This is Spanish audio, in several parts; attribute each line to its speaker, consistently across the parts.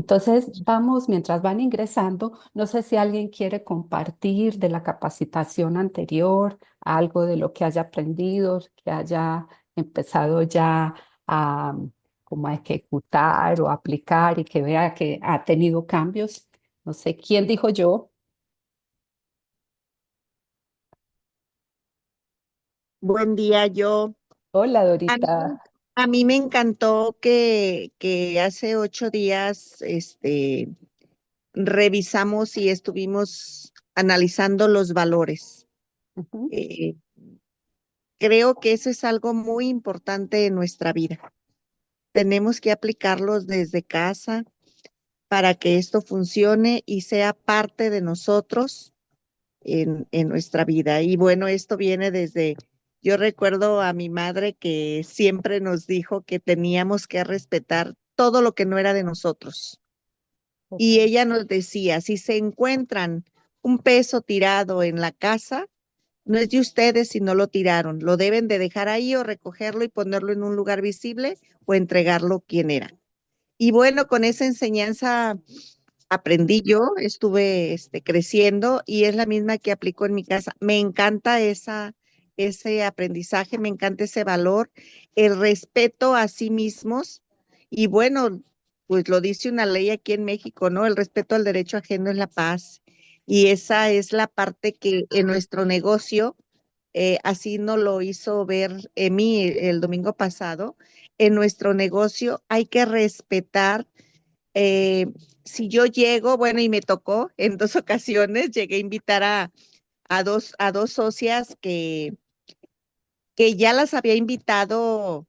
Speaker 1: Entonces, vamos, mientras van ingresando, no sé si alguien quiere compartir de la capacitación anterior, algo de lo que haya aprendido, que haya empezado ya a, como a ejecutar o aplicar y que vea que ha tenido cambios. No sé quién dijo yo.
Speaker 2: Buen día,
Speaker 1: Hola,
Speaker 2: a mí,
Speaker 1: Dorita.
Speaker 2: a mí me encantó que hace 8 días, revisamos y estuvimos analizando los valores.
Speaker 1: Ujú.
Speaker 2: Eh, Creo que eso es algo muy importante en nuestra vida. Tenemos que aplicarlos desde casa para que esto funcione y sea parte de nosotros en nuestra vida. Y bueno, esto viene desde, yo recuerdo a mi madre que siempre nos dijo que teníamos que respetar todo lo que no era de nosotros. Y ella nos decía, si se encuentran un peso tirado en la casa, no es de ustedes si no lo tiraron, lo deben de dejar ahí o recogerlo y ponerlo en un lugar visible o entregarlo quien era. Y bueno, con esa enseñanza aprendí yo, estuve creciendo y es la misma que aplico en mi casa. Me encanta ese aprendizaje, me encanta ese valor, el respeto a sí mismos y bueno, pues lo dice una ley aquí en México, ¿no? El respeto al derecho ajeno es la paz y esa es la parte que en nuestro negocio, así nos lo hizo ver Emi el domingo pasado, en nuestro negocio hay que respetar eh, si yo llego, bueno, y me tocó en 2 ocasiones, llegué a invitar a dos socias que ya las había invitado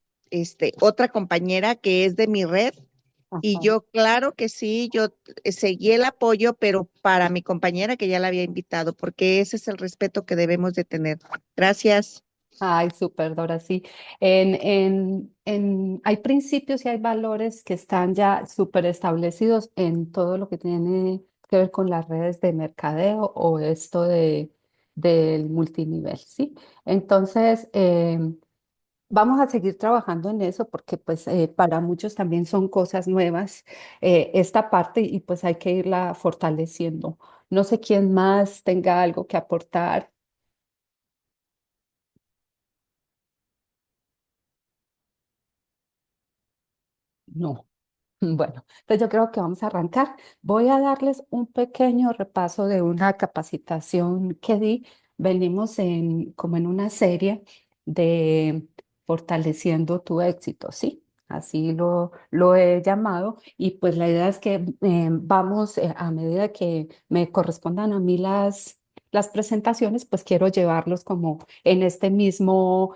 Speaker 2: otra compañera que es de mi red. Y
Speaker 1: Ajá.
Speaker 2: yo, claro que sí, yo seguí el apoyo, pero para mi compañera que ya la había invitado, porque ese es el respeto que debemos de tener. Gracias.
Speaker 1: Ay, súper, Dora, sí. Hay principios y hay valores que están ya súper establecidos en todo lo que tiene que ver con las redes de mercadeo o esto del multinivel, ¿sí? Entonces, vamos a seguir trabajando en eso porque pues para muchos también son cosas nuevas esta parte y pues hay que irla fortaleciendo. No sé quién más tenga algo que aportar. No. Bueno, entonces yo creo que vamos a arrancar. Voy a darles un pequeño repaso de una capacitación que di. Venimos como en una serie de fortaleciendo tu éxito, ¿sí? Así lo he llamado. Y pues la idea es que vamos, a medida que me correspondan a mí las presentaciones, pues quiero llevarlos como en este mismo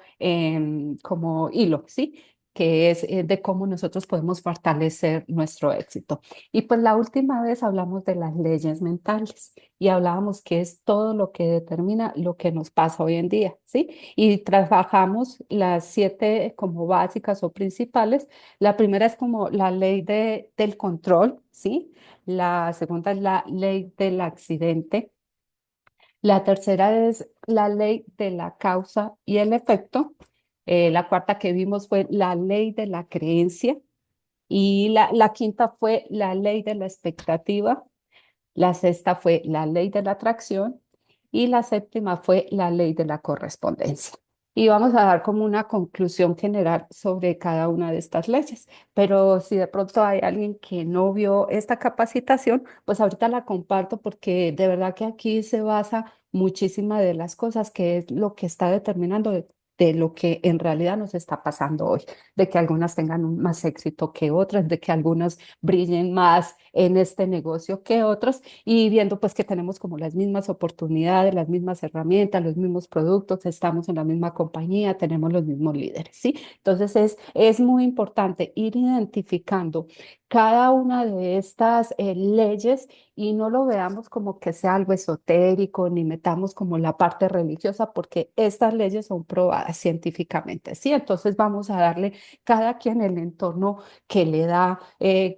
Speaker 1: como hilo, ¿sí? Que es de cómo nosotros podemos fortalecer nuestro éxito. Y pues la última vez hablamos de las leyes mentales y hablábamos que es todo lo que determina lo que nos pasa hoy en día, ¿sí? Y trabajamos las 7 como básicas o principales. La primera es como la ley del control, ¿sí? La segunda es la ley del accidente. La tercera es la ley de la causa y el efecto. La cuarta que vimos fue la ley de la creencia y la quinta fue la ley de la expectativa. La sexta fue la ley de la atracción y la séptima fue la ley de la correspondencia. Y vamos a dar como una conclusión general sobre cada una de estas leyes. Pero si de pronto hay alguien que no vio esta capacitación, pues ahorita la comparto porque de verdad que aquí se basa muchísima de las cosas que es lo que está determinando de lo que en realidad nos está pasando hoy, de que algunas tengan más éxito que otras, de que algunas brillen más en este negocio que otros y viendo pues que tenemos como las mismas oportunidades, las mismas herramientas, los mismos productos, estamos en la misma compañía, tenemos los mismos líderes, ¿sí? Entonces es muy importante ir identificando cada una de estas leyes y no lo veamos como que sea algo esotérico ni metamos como la parte religiosa porque estas leyes son probadas científicamente, ¿sí? Entonces vamos a darle cada quien el entorno que le da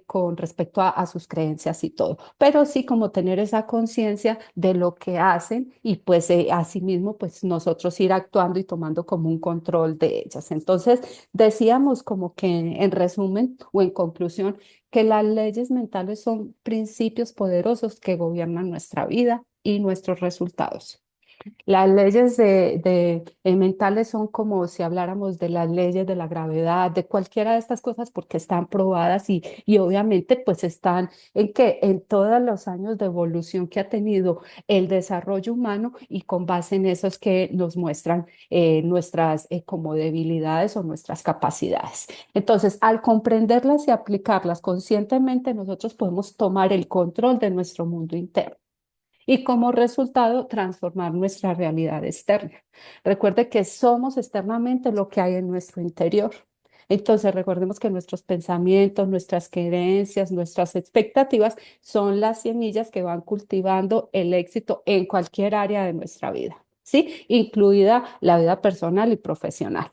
Speaker 1: con respecto a sus creencias y todo, pero sí como tener esa conciencia de lo que hacen y pues asimismo pues nosotros ir actuando y tomando como un control de ellas. Entonces decíamos como que en resumen o en conclusión que las leyes mentales son principios poderosos que gobiernan nuestra vida y nuestros resultados. Las leyes mentales son como si habláramos de las leyes de la gravedad, de cualquiera de estas cosas, porque están probadas y obviamente pues están en todos los años de evolución que ha tenido el desarrollo humano y con base en eso es que nos muestran nuestras como debilidades o nuestras capacidades. Entonces, al comprenderlas y aplicarlas conscientemente, nosotros podemos tomar el control de nuestro mundo interno y como resultado transformar nuestra realidad externa. Recuerde que somos externamente lo que hay en nuestro interior. Entonces, recordemos que nuestros pensamientos, nuestras creencias, nuestras expectativas son las semillas que van cultivando el éxito en cualquier área de nuestra vida, ¿sí? Incluida la vida personal y profesional.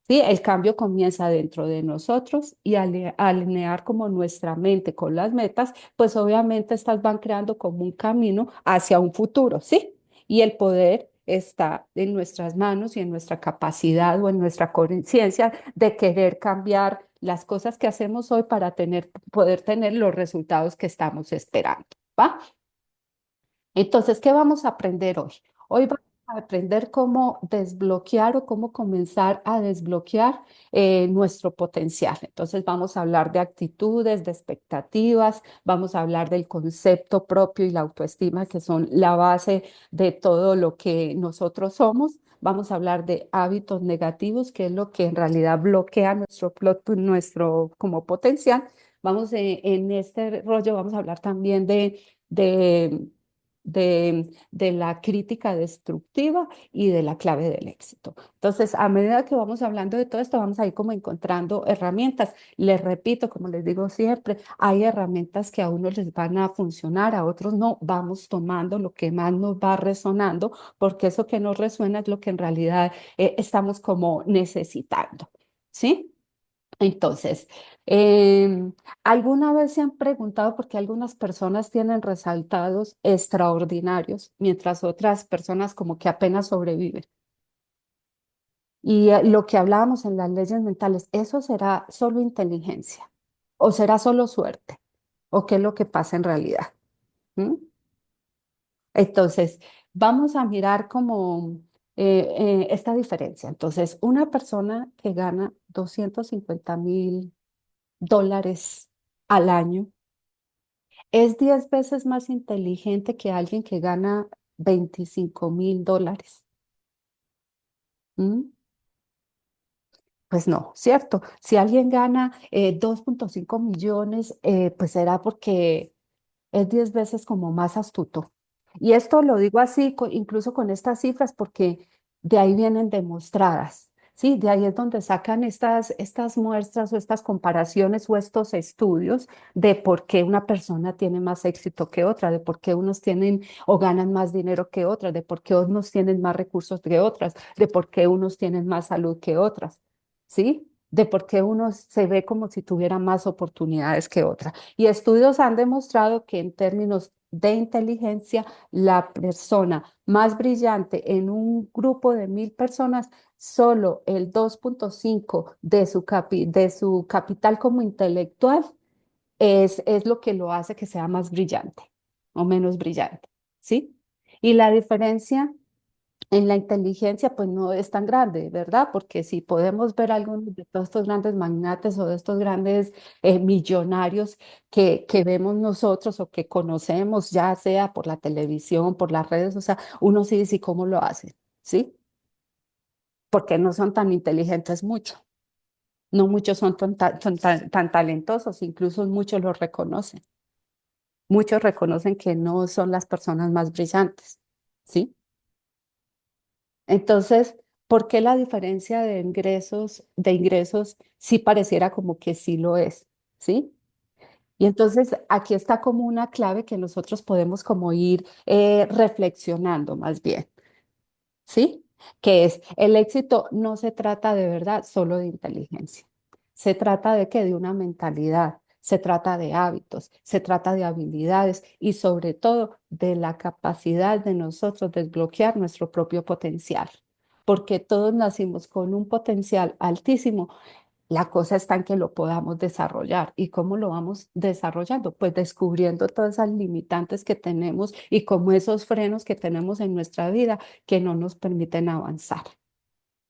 Speaker 1: Sí, el cambio comienza dentro de nosotros y al alinear como nuestra mente con las metas, pues obviamente estas van creando como un camino hacia un futuro, ¿sí? Y el poder está en nuestras manos y en nuestra capacidad o en nuestra conciencia de querer cambiar las cosas que hacemos hoy para poder tener los resultados que estamos esperando, ¿va? Entonces, ¿qué vamos a aprender hoy? Hoy vamos a aprender cómo desbloquear o cómo comenzar a desbloquear nuestro potencial. Entonces, vamos a hablar de actitudes, de expectativas, vamos a hablar del concepto propio y la autoestima, que son la base de todo lo que nosotros somos. Vamos a hablar de hábitos negativos, que es lo que en realidad bloquea nuestro como potencial. En este rollo, vamos a hablar también de de la crítica destructiva y de la clave del éxito. Entonces, a medida que vamos hablando de todo esto, vamos a ir como encontrando herramientas. Les repito, como les digo siempre, hay herramientas que a unos les van a funcionar, a otros no. Vamos tomando lo que más nos va resonando, porque eso que nos resuena es lo que en realidad estamos como necesitando. ¿Sí? Entonces, ¿alguna vez se han preguntado por qué algunas personas tienen resultados extraordinarios, mientras otras personas como que apenas sobreviven? Y lo que hablábamos en las leyes mentales, ¿eso será solo inteligencia? ¿O será solo suerte? ¿O qué es lo que pasa en realidad? ¿Mm? Entonces, vamos a mirar como esta diferencia. Entonces, una persona que gana 250.000 dólares al año, es 10 veces más inteligente que alguien que gana 25.000 dólares. ¿Mm? Pues no, ¿cierto? Si alguien gana 2,5 millones, pues será porque es 10 veces como más astuto. Y esto lo digo así, incluso con estas cifras, porque de ahí vienen demostradas, ¿sí? De ahí es donde sacan estas muestras o estas comparaciones o estos estudios de por qué una persona tiene más éxito que otra, de por qué unos tienen o ganan más dinero que otras, de por qué unos tienen más recursos que otras, de por qué unos tienen más salud que otras, ¿sí? De por qué uno se ve como si tuviera más oportunidades que otras. Y estudios han demostrado que en términos de inteligencia, la persona más brillante en un grupo de 1.000 personas, solo el 2,5 de su capital como intelectual es lo que lo hace que sea más brillante o menos brillante, ¿sí? Y la diferencia en la inteligencia, pues no es tan grande, ¿verdad? Porque si podemos ver algunos de todos estos grandes magnates o de estos grandes millonarios que vemos nosotros o que conocemos, ya sea por la televisión, por las redes, o sea, uno sí dice, ¿y cómo lo hacen? ¿Sí? Porque no son tan inteligentes mucho. No muchos son tan talentosos, incluso muchos los reconocen. Muchos reconocen que no son las personas más brillantes, ¿sí? Entonces, ¿por qué la diferencia de ingresos sí pareciera como que sí lo es? ¿Sí? Y entonces aquí está como una clave que nosotros podemos como ir reflexionando más bien, ¿sí? Que es, el éxito no se trata de verdad solo de inteligencia. Se trata de qué? De una mentalidad, se trata de hábitos, se trata de habilidades y sobre todo de la capacidad de nosotros desbloquear nuestro propio potencial. Porque todos nacimos con un potencial altísimo. La cosa está en que lo podamos desarrollar. ¿Y cómo lo vamos desarrollando? Pues descubriendo todas esas limitantes que tenemos y como esos frenos que tenemos en nuestra vida que no nos permiten avanzar.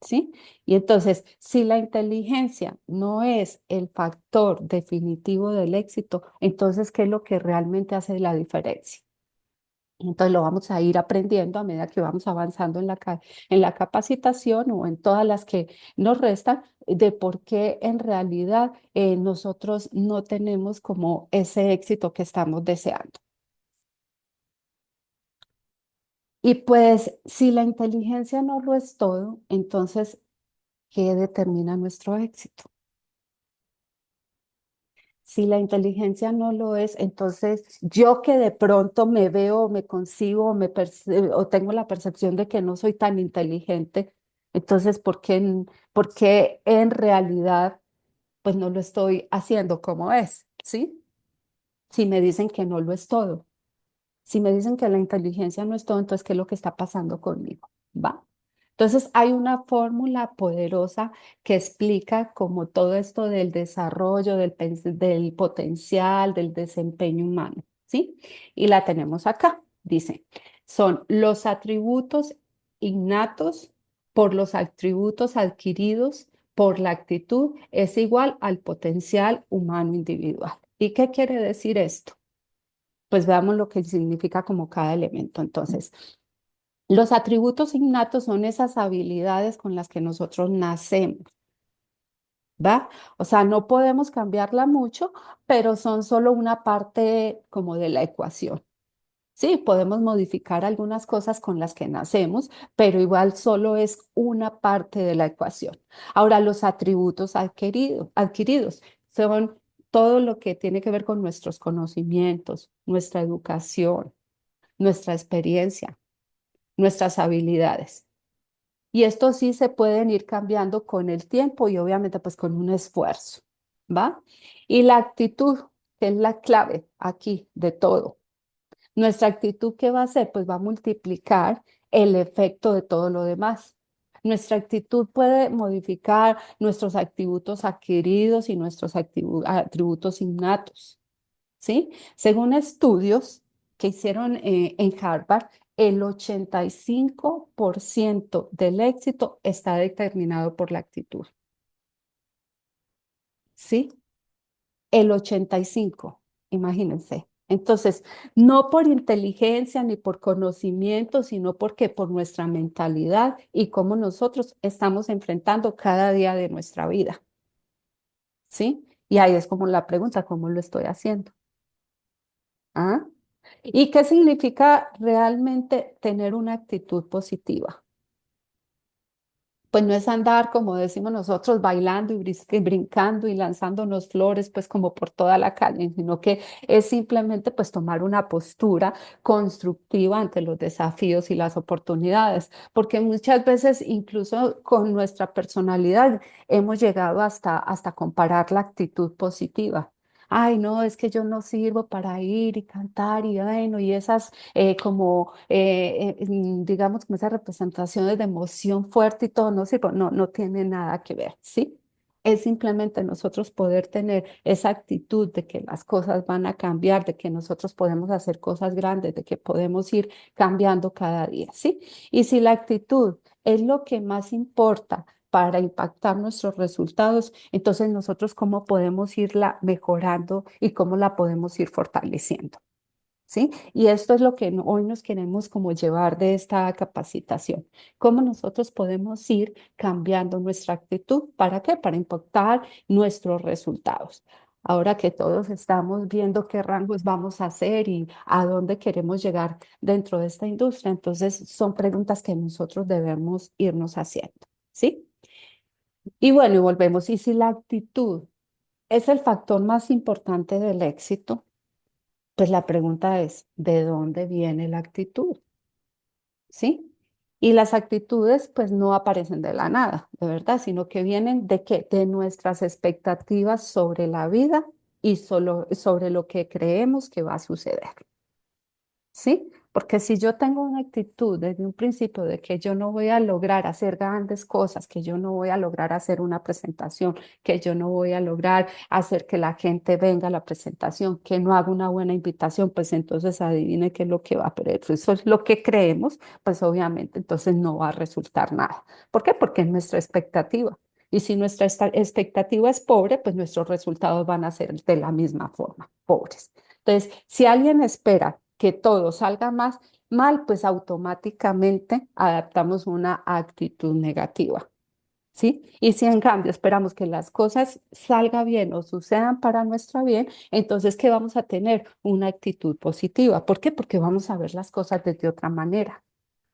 Speaker 1: ¿Sí? Y entonces, si la inteligencia no es el factor definitivo del éxito, entonces, ¿qué es lo que realmente hace la diferencia? Y entonces lo vamos a ir aprendiendo a medida que vamos avanzando en la capacitación o en todas las que nos restan, de por qué en realidad nosotros no tenemos como ese éxito que estamos deseando. Y pues si la inteligencia no lo es todo, entonces, ¿qué determina nuestro éxito? Si la inteligencia no lo es, entonces yo que de pronto me veo, me concibo, o tengo la percepción de que no soy tan inteligente, entonces por qué en realidad pues no lo estoy haciendo como es? ¿Sí? Si me dicen que no lo es todo. Si me dicen que la inteligencia no es todo, entonces, ¿qué es lo que está pasando conmigo? ¿Va? Entonces, hay una fórmula poderosa que explica como todo esto del desarrollo, del potencial, del desempeño humano, ¿sí? Y la tenemos acá. Dice, son los atributos innatos por los atributos adquiridos por la actitud es igual al potencial humano individual. ¿Y qué quiere decir esto? Pues veamos lo que significa como cada elemento. Entonces, los atributos innatos son esas habilidades con las que nosotros nacemos, ¿va? O sea, no podemos cambiarla mucho, pero son solo una parte como de la ecuación. Sí, podemos modificar algunas cosas con las que nacemos, pero igual solo es una parte de la ecuación. Ahora, los atributos adquiridos son todo lo que tiene que ver con nuestros conocimientos, nuestra educación, nuestra experiencia, nuestras habilidades. Y esto sí se pueden ir cambiando con el tiempo y obviamente pues con un esfuerzo, ¿va? Y la actitud, que es la clave aquí de todo. Nuestra actitud, ¿qué va a hacer? Pues va a multiplicar el efecto de todo lo demás. Nuestra actitud puede modificar nuestros atributos adquiridos y nuestros atributos innatos. ¿Sí? Según estudios que hicieron en Harvard, el 85% del éxito está determinado por la actitud, ¿sí? El 85, imagínense. Entonces, no por inteligencia ni por conocimiento, sino porque por nuestra mentalidad y cómo nosotros estamos enfrentando cada día de nuestra vida, ¿sí? Y ahí es como la pregunta, ¿cómo lo estoy haciendo? ¿Ah? ¿Y qué significa realmente tener una actitud positiva? Pues no es andar, como decimos nosotros, bailando y brincando y lanzándonos flores, pues como por toda la calle, sino que es simplemente pues tomar una postura constructiva ante los desafíos y las oportunidades, porque muchas veces incluso con nuestra personalidad hemos llegado hasta comparar la actitud positiva. Ay, no, es que yo no sirvo para ir y cantar y bueno, y esas digamos, como esas representaciones de emoción fuerte y todo, no sirve, no tiene nada que ver, ¿sí? Es simplemente nosotros poder tener esa actitud de que las cosas van a cambiar, de que nosotros podemos hacer cosas grandes, de que podemos ir cambiando cada día, ¿sí? Y si la actitud es lo que más importa para impactar nuestros resultados, entonces nosotros cómo podemos irla mejorando y cómo la podemos ir fortaleciendo. ¿Sí? Y esto es lo que hoy nos queremos como llevar de esta capacitación. ¿Cómo nosotros podemos ir cambiando nuestra actitud? ¿Para qué? Para impactar nuestros resultados. Ahora que todos estamos viendo qué rangos vamos a hacer y a dónde queremos llegar dentro de esta industria, entonces son preguntas que nosotros debemos irnos haciendo. ¿Sí? Y bueno, y volvemos. Y si la actitud es el factor más importante del éxito, pues la pregunta es, ¿de dónde viene la actitud? ¿Sí? Y las actitudes pues no aparecen de la nada, de verdad, sino que vienen de qué? De nuestras expectativas sobre la vida y solo sobre lo que creemos que va a suceder. ¿sí? Porque si yo tengo una actitud desde un principio de que yo no voy a lograr hacer grandes cosas, que yo no voy a lograr hacer una presentación, que yo no voy a lograr hacer que la gente venga a la presentación, que no haga una buena invitación, pues entonces adivine qué es lo que va a perder. Eso es lo que creemos, pues obviamente entonces no va a resultar nada. ¿Por qué? Porque es nuestra expectativa. Y si nuestra expectativa es pobre, pues nuestros resultados van a ser de la misma forma, pobres. Entonces, si alguien espera que todo salga más mal, pues automáticamente adaptamos una actitud negativa, ¿sí? Y si en cambio esperamos que las cosas salgan bien o sucedan para nuestro bien, entonces, ¿qué vamos a tener? Una actitud positiva. ¿Por qué? Porque vamos a ver las cosas desde otra manera.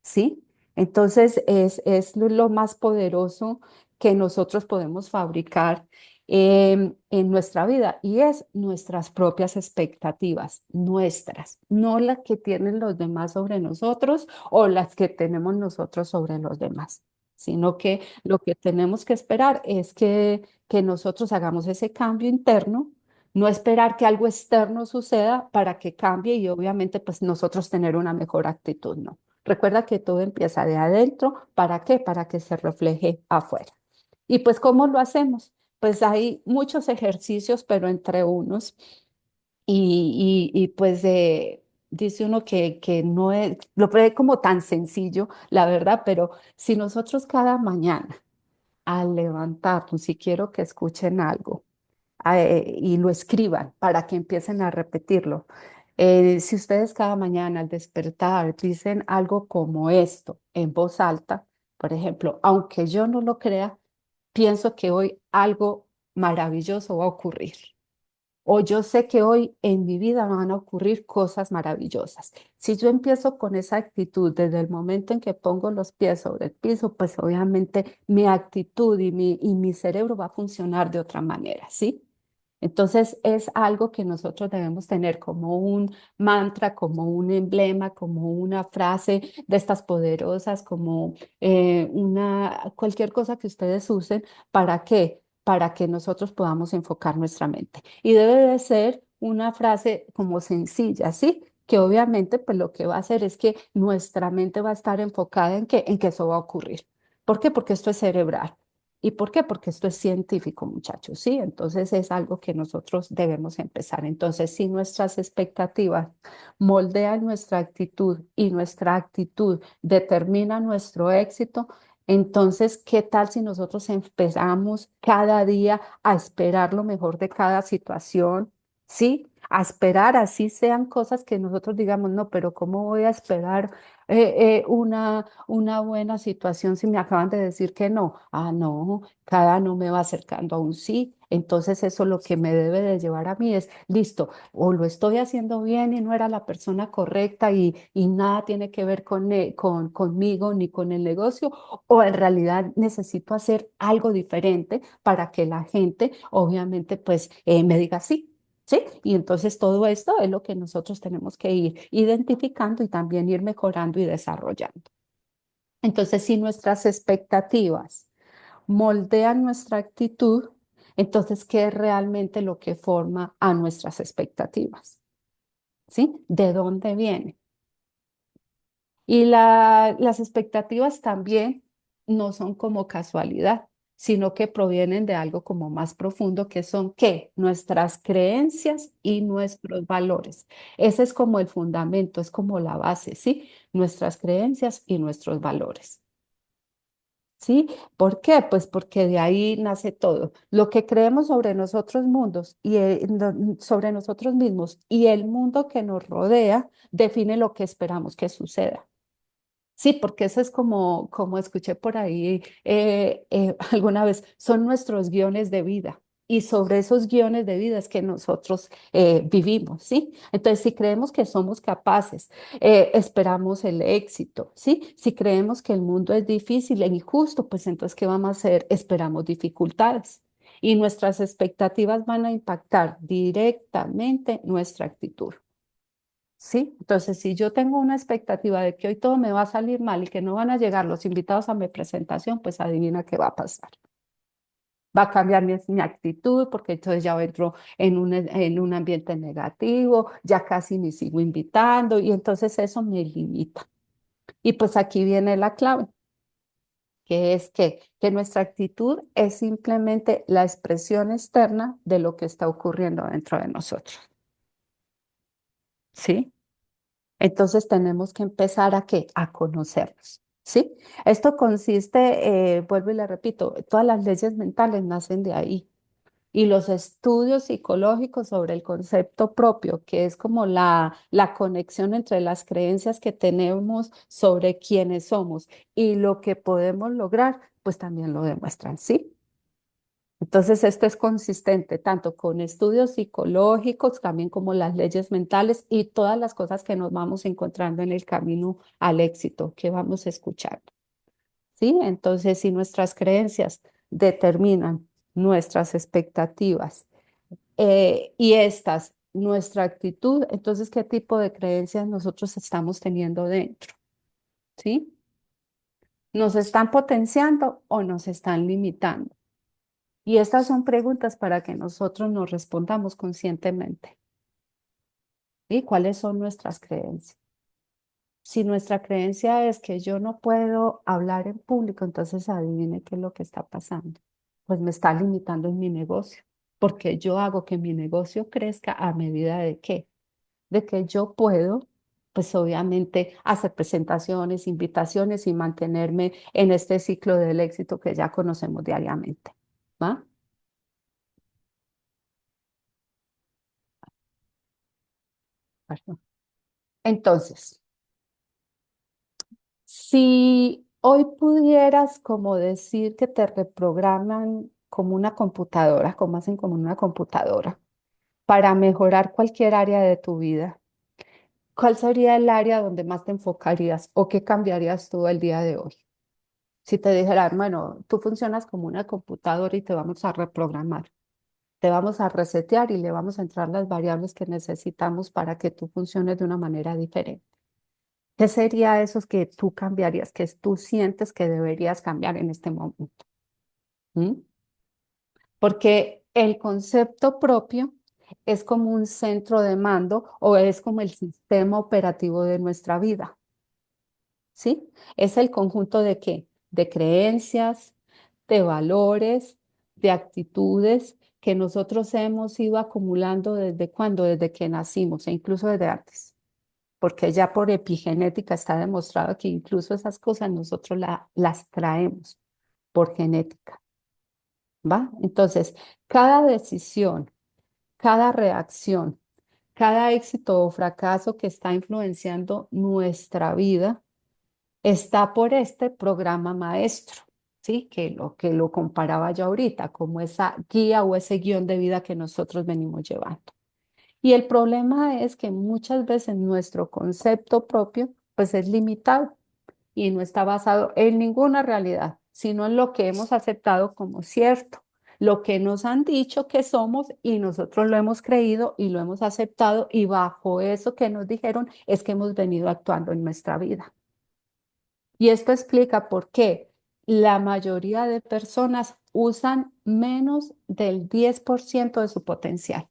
Speaker 1: ¿Sí? Entonces es lo más poderoso que nosotros podemos fabricar en nuestra vida y es nuestras propias expectativas, nuestras, no las que tienen los demás sobre nosotros o las que tenemos nosotros sobre los demás, sino que lo que tenemos que esperar es que nosotros hagamos ese cambio interno. No esperar que algo externo suceda para que cambie y obviamente pues nosotros tener una mejor actitud, ¿no? Recuerda que todo empieza de adentro. ¿Para qué? Para que se refleje afuera. ¿Y pues cómo lo hacemos? Pues hay muchos ejercicios, pero entre unos. Pues dice uno que no es, lo ve como tan sencillo, la verdad, pero si nosotros cada mañana al levantarnos, si quiero que escuchen algo, y lo escriban para que empiecen a repetirlo. Si ustedes cada mañana al despertar dicen algo como esto en voz alta, por ejemplo, aunque yo no lo crea, pienso que hoy algo maravilloso va a ocurrir. O yo sé que hoy en mi vida van a ocurrir cosas maravillosas. Si yo empiezo con esa actitud desde el momento en que pongo los pies sobre el piso, pues obviamente mi actitud y mi cerebro va a funcionar de otra manera, ¿sí? Entonces es algo que nosotros debemos tener como un mantra, como un emblema, como una frase de estas poderosas, como cualquier cosa que ustedes usen. ¿Para qué? Para que nosotros podamos enfocar nuestra mente. Y debe de ser una frase como sencilla, ¿sí? Que obviamente pues lo que va a hacer es que nuestra mente va a estar enfocada en que eso va a ocurrir. ¿Por qué? Porque esto es cerebral. ¿Y por qué? Porque esto es científico, muchachos, ¿sí? Entonces es algo que nosotros debemos empezar. Entonces, si nuestras expectativas moldean nuestra actitud y nuestra actitud determina nuestro éxito, entonces, ¿qué tal si nosotros empezamos cada día a esperar lo mejor de cada situación? ¿Sí? A esperar, así sean cosas que nosotros digamos, no, pero ¿cómo voy a esperar una buena situación si me acaban de decir que no? Ah, no, cada no me va acercando a un sí. Entonces eso lo que me debe de llevar a mí es, listo, o lo estoy haciendo bien y no era la persona correcta y nada tiene que ver conmigo ni con el negocio, o en realidad necesito hacer algo diferente para que la gente obviamente pues me diga sí. ¿Sí? Y entonces todo esto es lo que nosotros tenemos que ir identificando y también ir mejorando y desarrollando. Entonces, si nuestras expectativas moldean nuestra actitud, entonces, ¿qué es realmente lo que forma a nuestras expectativas? ¿Sí? ¿De dónde viene? Y las expectativas también no son como casualidad, sino que provienen de algo como más profundo, que son ¿qué? Nuestras creencias y nuestros valores. Ese es como el fundamento, es como la base, ¿sí? Nuestras creencias y nuestros valores. ¿Sí? ¿Por qué? Pues porque de ahí nace todo. Lo que creemos sobre nosotros mundos y sobre nosotros mismos y el mundo que nos rodea define lo que esperamos que suceda. Sí, porque eso es como escuché por ahí alguna vez, son nuestros guiones de vida. Y sobre esos guiones de vida es que nosotros vivimos, ¿sí? Entonces, si creemos que somos capaces, esperamos el éxito, ¿sí? Si creemos que el mundo es difícil e injusto, pues entonces, ¿qué vamos a hacer? Esperamos dificultades. Y nuestras expectativas van a impactar directamente nuestra actitud. ¿Sí? Entonces, si yo tengo una expectativa de que hoy todo me va a salir mal y que no van a llegar los invitados a mi presentación, pues adivina qué va a pasar. Va a cambiar mi actitud porque entonces ya entro en un ambiente negativo, ya casi ni sigo invitando y entonces eso me limita. Y pues aquí viene la clave, que es que nuestra actitud es simplemente la expresión externa de lo que está ocurriendo dentro de nosotros. ¿Sí? Entonces tenemos que empezar a qué? A conocernos. ¿Sí? Esto consiste, vuelvo y le repito, todas las leyes mentales nacen de ahí. Y los estudios psicológicos sobre el concepto propio, que es como la conexión entre las creencias que tenemos sobre quiénes somos y lo que podemos lograr, pues también lo demuestran, ¿sí? Entonces, esto es consistente tanto con estudios psicológicos, también como las leyes mentales y todas las cosas que nos vamos encontrando en el camino al éxito que vamos escuchando, ¿sí? Entonces, si nuestras creencias determinan nuestras expectativas y estas, nuestra actitud, entonces, ¿qué tipo de creencias nosotros estamos teniendo dentro? ¿Sí? ¿Nos están potenciando o nos están limitando? Y estas son preguntas para que nosotros nos respondamos conscientemente. ¿Y cuáles son nuestras creencias? Si nuestra creencia es que yo no puedo hablar en público, entonces adivine qué es lo que está pasando. Pues me está limitando en mi negocio, porque yo hago que mi negocio crezca a medida de qué, de que yo puedo, pues obviamente hacer presentaciones, invitaciones y mantenerme en este ciclo del éxito que ya conocemos diariamente. ¿Va? Bueno, entonces, si hoy pudieras como decir que te reprograman como una computadora, como hacen como una computadora, para mejorar cualquier área de tu vida, ¿cuál sería el área donde más te enfocarías o qué cambiarías tú el día de hoy? Si te dijera, bueno, tú funcionas como una computadora y te vamos a reprogramar, te vamos a resetear y le vamos a entrar las variables que necesitamos para que tú funciones de una manera diferente. ¿Qué sería esos que tú cambiarías, que tú sientes que deberías cambiar en este momento? ¿Mm? Porque el concepto propio es como un centro de mando o es como el sistema operativo de nuestra vida, ¿sí? Es el conjunto de qué? De creencias, de valores, de actitudes que nosotros hemos ido acumulando desde cuando, desde que nacimos e incluso desde antes. Porque ya por epigenética está demostrado que incluso esas cosas nosotros las traemos por genética, ¿va? Entonces, cada decisión, cada reacción, cada éxito o fracaso que está influenciando nuestra vida está por este programa maestro, ¿sí? Que lo comparaba yo ahorita, como esa guía o ese guión de vida que nosotros venimos llevando. Y el problema es que muchas veces nuestro concepto propio pues es limitado y no está basado en ninguna realidad, sino en lo que hemos aceptado como cierto, lo que nos han dicho que somos y nosotros lo hemos creído y lo hemos aceptado y bajo eso que nos dijeron es que hemos venido actuando en nuestra vida. Y esto explica por qué la mayoría de personas usan menos del 10% de su potencial.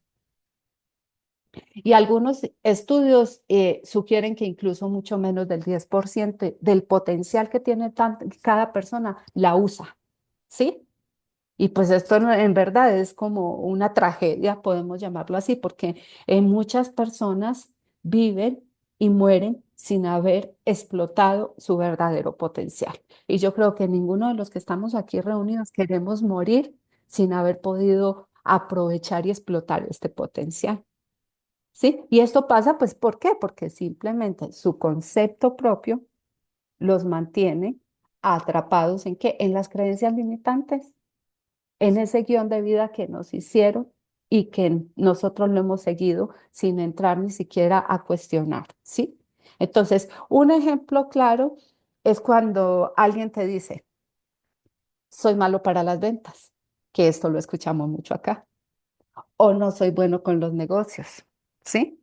Speaker 1: Y algunos estudios sugieren que incluso mucho menos del 10% del potencial que tiene cada persona la usa, ¿sí? Y pues esto en verdad es como una tragedia, podemos llamarlo así, porque muchas personas viven y mueren sin haber explotado su verdadero potencial. Y yo creo que ninguno de los que estamos aquí reunidos queremos morir sin haber podido aprovechar y explotar este potencial. ¿Sí? Y esto pasa, pues, ¿por qué? Porque simplemente su concepto propio los mantiene atrapados ¿en qué? En las creencias limitantes, en ese guión de vida que nos hicieron y que nosotros lo hemos seguido sin entrar ni siquiera a cuestionar, ¿sí? Entonces, un ejemplo claro es cuando alguien te dice, soy malo para las ventas, que esto lo escuchamos mucho acá, o no soy bueno con los negocios, ¿sí?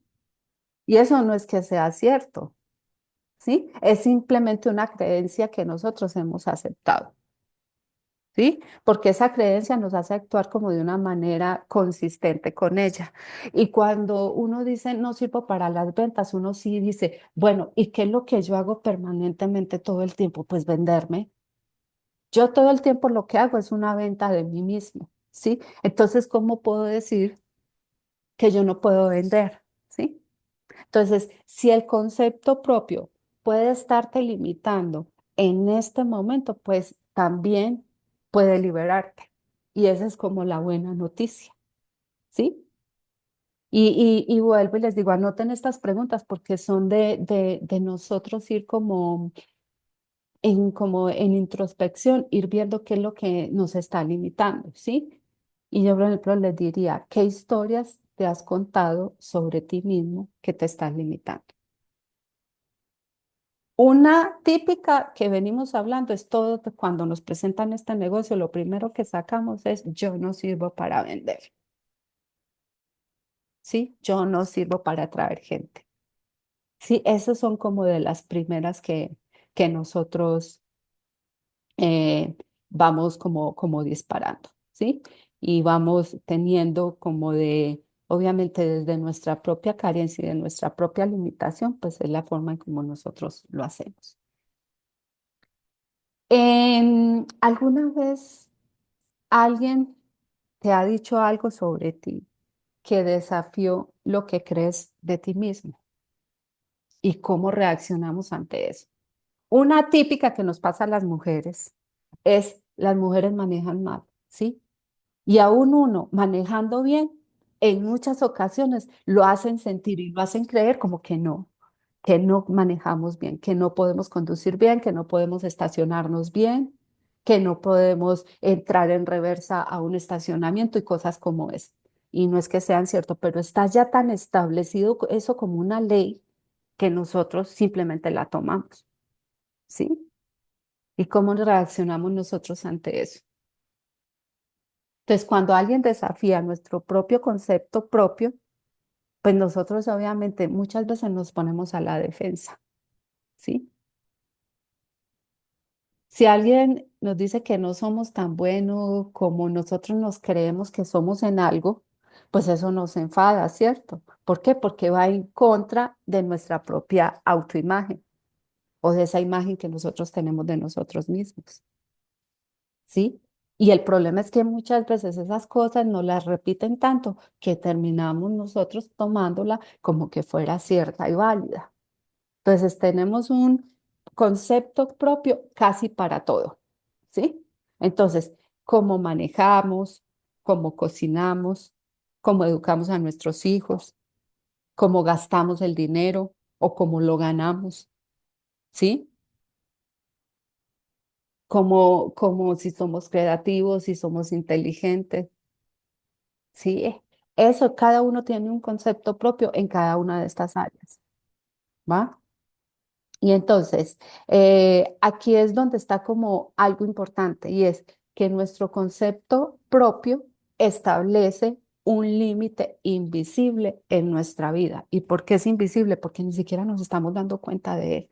Speaker 1: Y eso no es que sea cierto, ¿sí? Es simplemente una creencia que nosotros hemos aceptado. ¿sí? Porque esa creencia nos hace actuar como de una manera consistente con ella. Y cuando uno dice no sirvo para las ventas, uno sí dice, bueno, ¿y qué es lo que yo hago permanentemente todo el tiempo? Pues venderme. Yo todo el tiempo lo que hago es una venta de mí mismo, ¿sí? Entonces, ¿cómo puedo decir que yo no puedo vender? ¿Sí? Entonces, si el concepto propio puede estarte limitando en este momento, pues también puede liberarte. Y esa es como la buena noticia, ¿sí? Y vuelvo y les digo, anoten estas preguntas porque son de nosotros ir como en introspección, ir viendo qué es lo que nos está limitando, ¿sí? Y yo, por ejemplo, les diría, ¿qué historias te has contado sobre ti mismo que te están limitando? Una típica que venimos hablando es todo cuando nos presentan este negocio, lo primero que sacamos es yo no sirvo para vender, ¿sí? Yo no sirvo para atraer gente. Sí, esas son como de las primeras que nosotros vamos como disparando, ¿sí? Y vamos teniendo como obviamente desde nuestra propia carencia y de nuestra propia limitación, pues es la forma en como nosotros lo hacemos. ¿Alguna vez alguien te ha dicho algo sobre ti que desafió lo que crees de ti mismo y cómo reaccionamos ante eso? Una típica que nos pasa a las mujeres es las mujeres manejan mal, ¿sí? Y aún uno manejando bien, en muchas ocasiones lo hacen sentir y lo hacen creer como que no manejamos bien, que no podemos conducir bien, que no podemos estacionarnos bien, que no podemos entrar en reversa a un estacionamiento y cosas como es. Y no es que sean cierto, pero está ya tan establecido eso como una ley que nosotros simplemente la tomamos, ¿sí? ¿Y cómo reaccionamos nosotros ante eso? Entonces, cuando alguien desafía nuestro propio concepto propio, pues nosotros obviamente muchas veces nos ponemos a la defensa, ¿sí? Si alguien nos dice que no somos tan buenos como nosotros nos creemos que somos en algo, pues eso nos enfada, ¿cierto? ¿Por qué? Porque va en contra de nuestra propia autoimagen o de esa imagen que nosotros tenemos de nosotros mismos. ¿Sí? Y el problema es que muchas veces esas cosas nos las repiten tanto que terminamos nosotros tomándola como que fuera cierta y válida. Entonces tenemos un concepto propio casi para todo, ¿sí? Entonces, cómo manejamos, cómo cocinamos, cómo educamos a nuestros hijos, cómo gastamos el dinero o cómo lo ganamos, ¿sí? Como si somos creativos, si somos inteligentes. Sí, eso, cada uno tiene un concepto propio en cada una de estas áreas, ¿va? Y entonces, aquí es donde está como algo importante y es que nuestro concepto propio establece un límite invisible en nuestra vida. ¿Y por qué es invisible? Porque ni siquiera nos estamos dando cuenta de él.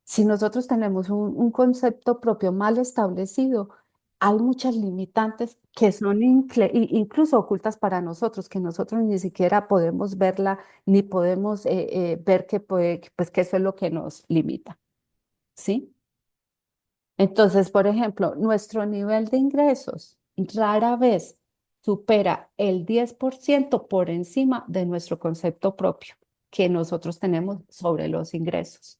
Speaker 1: Si nosotros tenemos un concepto propio mal establecido, hay muchas limitantes que son incluso ocultas para nosotros, que nosotros ni siquiera podemos verla, ni podemos ver pues, que eso es lo que nos limita, ¿sí? Entonces, por ejemplo, nuestro nivel de ingresos rara vez supera el 10% por encima de nuestro concepto propio que nosotros tenemos sobre los ingresos.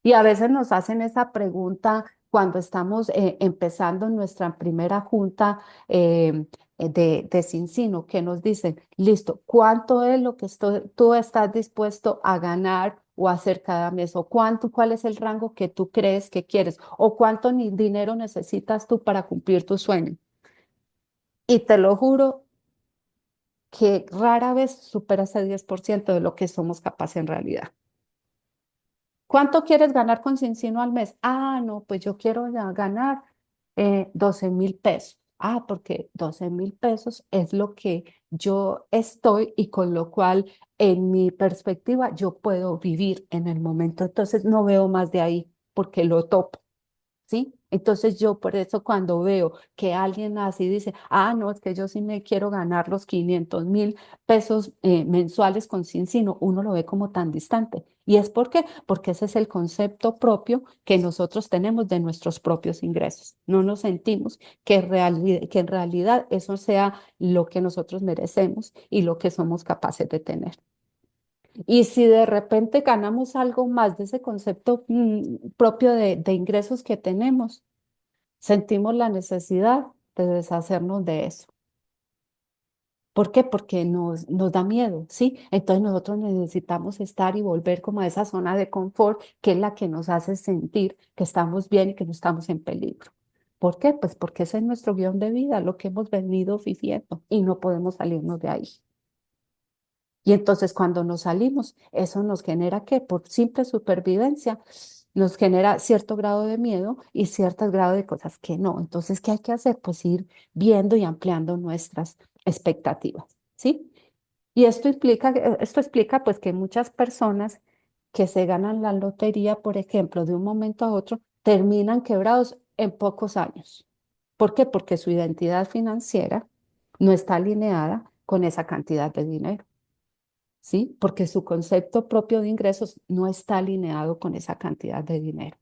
Speaker 1: Y a veces nos hacen esa pregunta cuando estamos empezando nuestra primera junta de Cincino, que nos dicen, listo, ¿cuánto es lo que tú estás dispuesto a ganar o a hacer cada mes? ¿O cuál es el rango que tú crees que quieres? ¿O cuánto dinero necesitas tú para cumplir tu sueño? Y te lo juro que rara vez supera ese 10% de lo que somos capaces en realidad. ¿Cuánto quieres ganar con Cincino al mes? Ah, no, pues yo quiero ganar 12.000 pesos. Ah, porque 12.000 pesos es lo que yo estoy y con lo cual en mi perspectiva yo puedo vivir en el momento. Entonces no veo más de ahí porque lo topo. ¿sí? Entonces yo por eso cuando veo que alguien así dice, ah, no, es que yo sí me quiero ganar los 500.000 pesos mensuales con Cincino, uno lo ve como tan distante. ¿Y es por qué? Porque ese es el concepto propio que nosotros tenemos de nuestros propios ingresos. No nos sentimos que en realidad eso sea lo que nosotros merecemos y lo que somos capaces de tener. Y si de repente ganamos algo más de ese concepto propio de ingresos que tenemos, sentimos la necesidad de deshacernos de eso. ¿Por qué? Porque nos da miedo, ¿sí? Entonces nosotros necesitamos estar y volver como a esa zona de confort que es la que nos hace sentir que estamos bien y que no estamos en peligro. ¿Por qué? Pues porque ese es nuestro guión de vida, lo que hemos venido viviendo y no podemos salirnos de ahí. Y entonces cuando nos salimos, eso nos genera que por simple supervivencia nos genera cierto grado de miedo y cierto grado de cosas que no. Entonces, ¿qué hay que hacer? Pues ir viendo y ampliando nuestras expectativas, ¿sí? Y esto explica pues que muchas personas que se ganan la lotería, por ejemplo, de un momento a otro, terminan quebrados en pocos años. ¿Por qué? Porque su identidad financiera no está alineada con esa cantidad de dinero. ¿Sí? Porque su concepto propio de ingresos no está alineado con esa cantidad de dinero.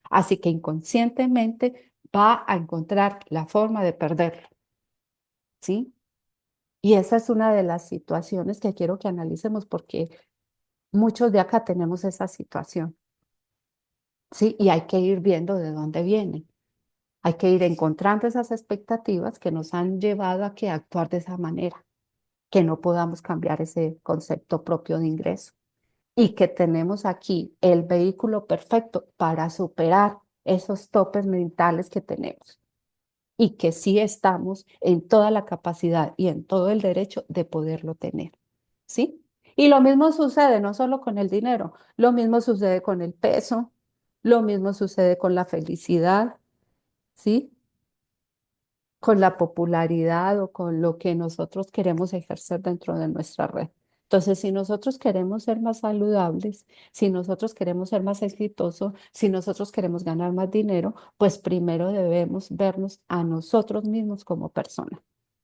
Speaker 1: Así que inconscientemente va a encontrar la forma de perderlo, ¿sí? Y esa es una de las situaciones que quiero que analicemos porque muchos de acá tenemos esa situación, ¿sí? Y hay que ir viendo de dónde viene. Hay que ir encontrando esas expectativas que nos han llevado a que actuar de esa manera, que no podamos cambiar ese concepto propio de ingreso. Y que tenemos aquí el vehículo perfecto para superar esos topes mentales que tenemos y que sí estamos en toda la capacidad y en todo el derecho de poderlo tener, ¿sí? Y lo mismo sucede no solo con el dinero, lo mismo sucede con el peso, lo mismo sucede con la felicidad, ¿sí? Con la popularidad o con lo que nosotros queremos ejercer dentro de nuestra red. Entonces, si nosotros queremos ser más saludables, si nosotros queremos ser más exitosos, si nosotros queremos ganar más dinero, pues primero debemos vernos a nosotros mismos como personas.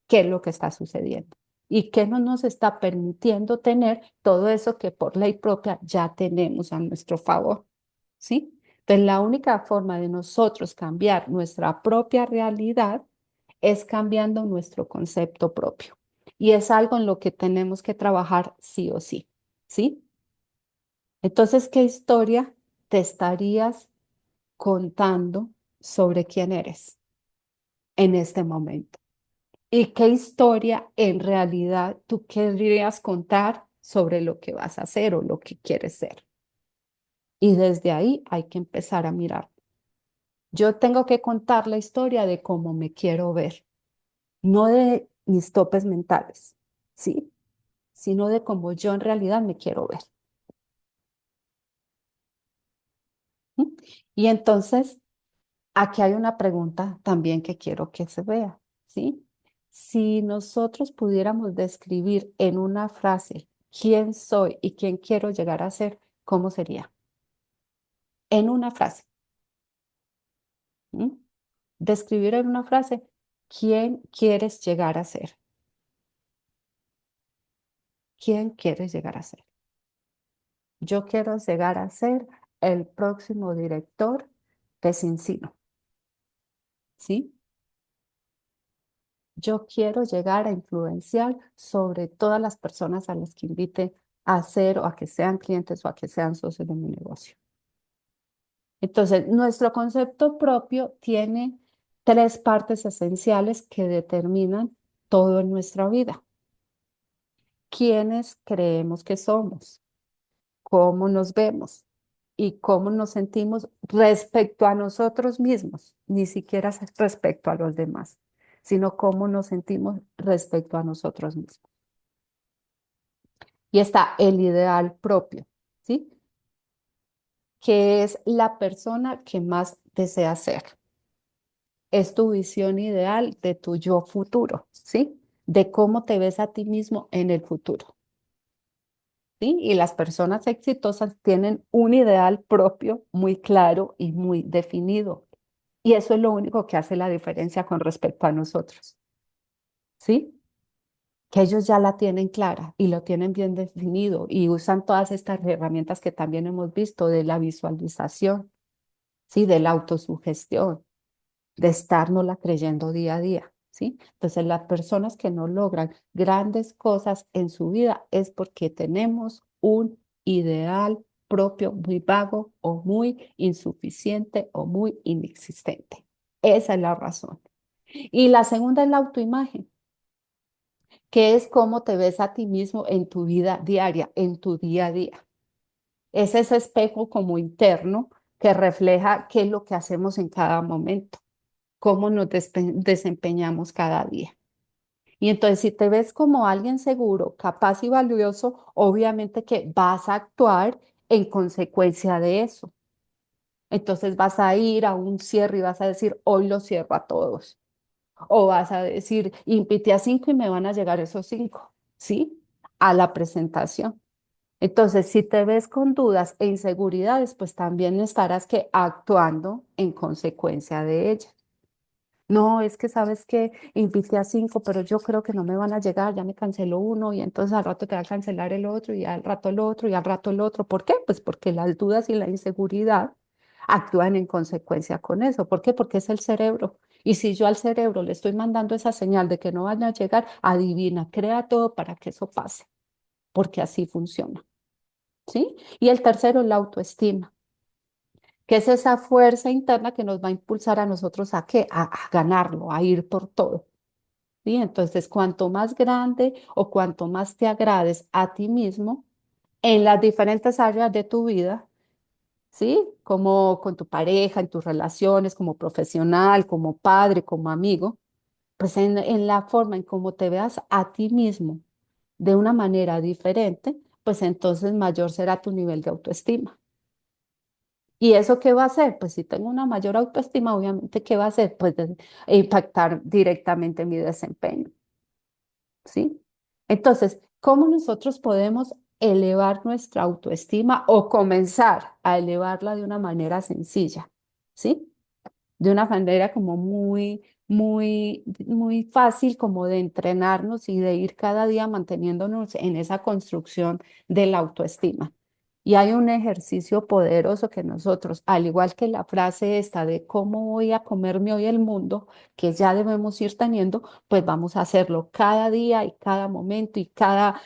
Speaker 1: ¿Qué es lo que está sucediendo? ¿Y qué no nos está permitiendo tener todo eso que por ley propia ya tenemos a nuestro favor? ¿Sí? Entonces, la única forma de nosotros cambiar nuestra propia realidad es cambiando nuestro concepto propio. Y es algo en lo que tenemos que trabajar sí o sí, ¿sí? Entonces, ¿qué historia te estarías contando sobre quién eres en este momento? ¿Y qué historia en realidad tú querrías contar sobre lo que vas a hacer o lo que quieres ser? Y desde ahí hay que empezar a mirar. Yo tengo que contar la historia de cómo me quiero ver, no de mis topes mentales, ¿sí? Sino de cómo yo en realidad me quiero ver. ¿Mm? Y entonces, aquí hay una pregunta también que quiero que se vea, ¿sí? Si nosotros pudiéramos describir en una frase quién soy y quién quiero llegar a ser, ¿cómo sería? En una frase. ¿Mm? Describir en una frase quién quieres llegar a ser. ¿Quién quieres llegar a ser? Yo quiero llegar a ser el próximo director de Cincino, ¿sí? Yo quiero llegar a influenciar sobre todas las personas a las que invite a ser o a que sean clientes o a que sean socios de mi negocio. Entonces, nuestro concepto propio tiene tres partes esenciales que determinan todo en nuestra vida. ¿Quiénes creemos que somos? ¿Cómo nos vemos? Y cómo nos sentimos respecto a nosotros mismos, ni siquiera respecto a los demás, sino cómo nos sentimos respecto a nosotros mismos. Y está el ideal propio, ¿sí? Que es la persona que más deseas ser. Es tu visión ideal de tu yo futuro, ¿sí? De cómo te ves a ti mismo en el futuro, ¿sí? Y las personas exitosas tienen un ideal propio muy claro y muy definido. Y eso es lo único que hace la diferencia con respecto a nosotros, ¿sí? Que ellos ya la tienen clara y lo tienen bien definido y usan todas estas herramientas que también hemos visto de la visualización, ¿sí? De la autosugestión, de estarnosla creyendo día a día, ¿sí? Entonces, las personas que no logran grandes cosas en su vida es porque tenemos un ideal propio muy vago o muy insuficiente o muy inexistente. Esa es la razón. Y la segunda es la autoimagen, que es cómo te ves a ti mismo en tu vida diaria, en tu día a día. Es ese espejo como interno que refleja qué es lo que hacemos en cada momento, cómo nos desempeñamos cada día. Y entonces, si te ves como alguien seguro, capaz y valioso, obviamente que vas a actuar en consecuencia de eso. Entonces vas a ir a un cierre y vas a decir, hoy los cierro a todos. O vas a decir, invité a 5 y me van a llegar esos 5, ¿sí? A la presentación. Entonces, si te ves con dudas e inseguridades, pues también estarás que actuando en consecuencia de ellas. No, es que sabes que invité a 5, pero yo creo que no me van a llegar, ya me canceló uno y entonces al rato te va a cancelar el otro y al rato el otro y al rato el otro. ¿Por qué? Pues porque las dudas y la inseguridad actúan en consecuencia con eso. ¿Por qué? Porque es el cerebro. Y si yo al cerebro le estoy mandando esa señal de que no van a llegar, adivina, crea todo para que eso pase, porque así funciona, ¿sí? Y el tercero es la autoestima, que es esa fuerza interna que nos va a impulsar a nosotros a qué, a ganarlo, a ir por todo. ¿Sí? Entonces, cuanto más grande o cuanto más te agrades a ti mismo en las diferentes áreas de tu vida, ¿sí? Como con tu pareja, en tus relaciones, como profesional, como padre, como amigo, pues en la forma en cómo te veas a ti mismo de una manera diferente, pues entonces mayor será tu nivel de autoestima. ¿Y eso qué va a hacer? Pues si tengo una mayor autoestima, obviamente, ¿qué va a hacer? Pues impactar directamente mi desempeño. ¿Sí? Entonces, ¿cómo nosotros podemos elevar nuestra autoestima o comenzar a elevarla de una manera sencilla? ¿Sí? De una manera como muy fácil como de entrenarnos y de ir cada día manteniéndonos en esa construcción de la autoestima. Y hay un ejercicio poderoso que nosotros, al igual que la frase esta de cómo voy a comerme hoy el mundo, que ya debemos ir teniendo, pues vamos a hacerlo cada día y cada momento y cada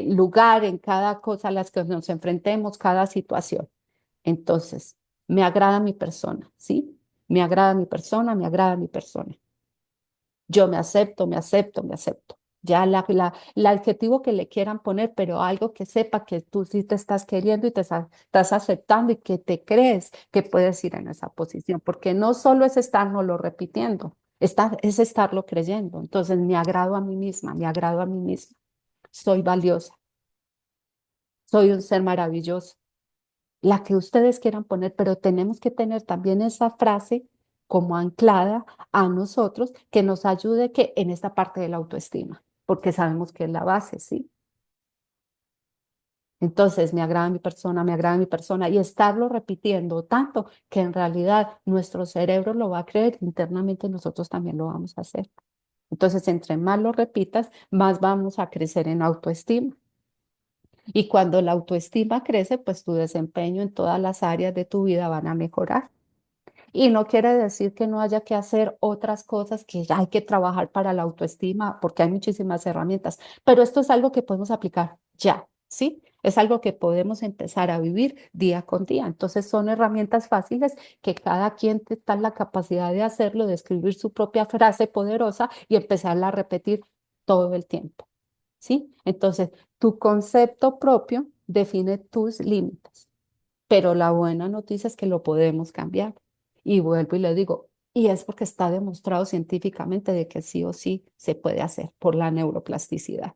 Speaker 1: lugar, en cada cosa a las que nos enfrentemos, cada situación. Entonces, me agrada mi persona, ¿sí? Me agrada mi persona, me agrada mi persona. Yo me acepto, me acepto, me acepto. Ya el adjetivo que le quieran poner, pero algo que sepa que tú sí te estás queriendo y estás aceptando y que te crees que puedes ir en esa posición, porque no solo es estarnoslo repitiendo, es estarlo creyendo. Entonces, me agrado a mí misma, me agrado a mí misma. Soy valiosa, soy un ser maravilloso, la que ustedes quieran poner, pero tenemos que tener también esa frase como anclada a nosotros que nos ayude que en esta parte de la autoestima, porque sabemos que es la base, ¿sí? Entonces, me agrada mi persona, me agrada mi persona y estarlo repitiendo tanto que en realidad nuestro cerebro lo va a creer, internamente nosotros también lo vamos a hacer. Entonces, entre más lo repitas, más vamos a crecer en autoestima. Y cuando la autoestima crece, pues tu desempeño en todas las áreas de tu vida van a mejorar. Y no quiere decir que no haya que hacer otras cosas que ya hay que trabajar para la autoestima, porque hay muchísimas herramientas, pero esto es algo que podemos aplicar ya, ¿sí? Es algo que podemos empezar a vivir día con día. Entonces son herramientas fáciles que cada quien está en la capacidad de hacerlo, de escribir su propia frase poderosa y empezarla a repetir todo el tiempo, ¿sí? Entonces, tu concepto propio define tus límites, pero la buena noticia es que lo podemos cambiar. Y vuelvo y le digo, y es porque está demostrado científicamente de que sí o sí se puede hacer por la neuroplasticidad.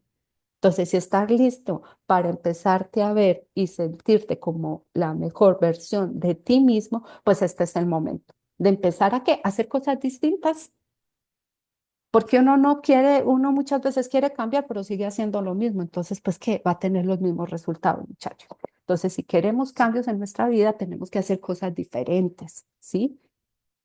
Speaker 1: Entonces, si estás listo para empezarte a ver y sentirte como la mejor versión de ti mismo, pues este es el momento de empezar a qué, hacer cosas distintas, porque uno no quiere, uno muchas veces quiere cambiar, pero sigue haciendo lo mismo. Entonces, pues, ¿qué? Va a tener los mismos resultados, muchachos. Entonces, si queremos cambios en nuestra vida, tenemos que hacer cosas diferentes, ¿sí?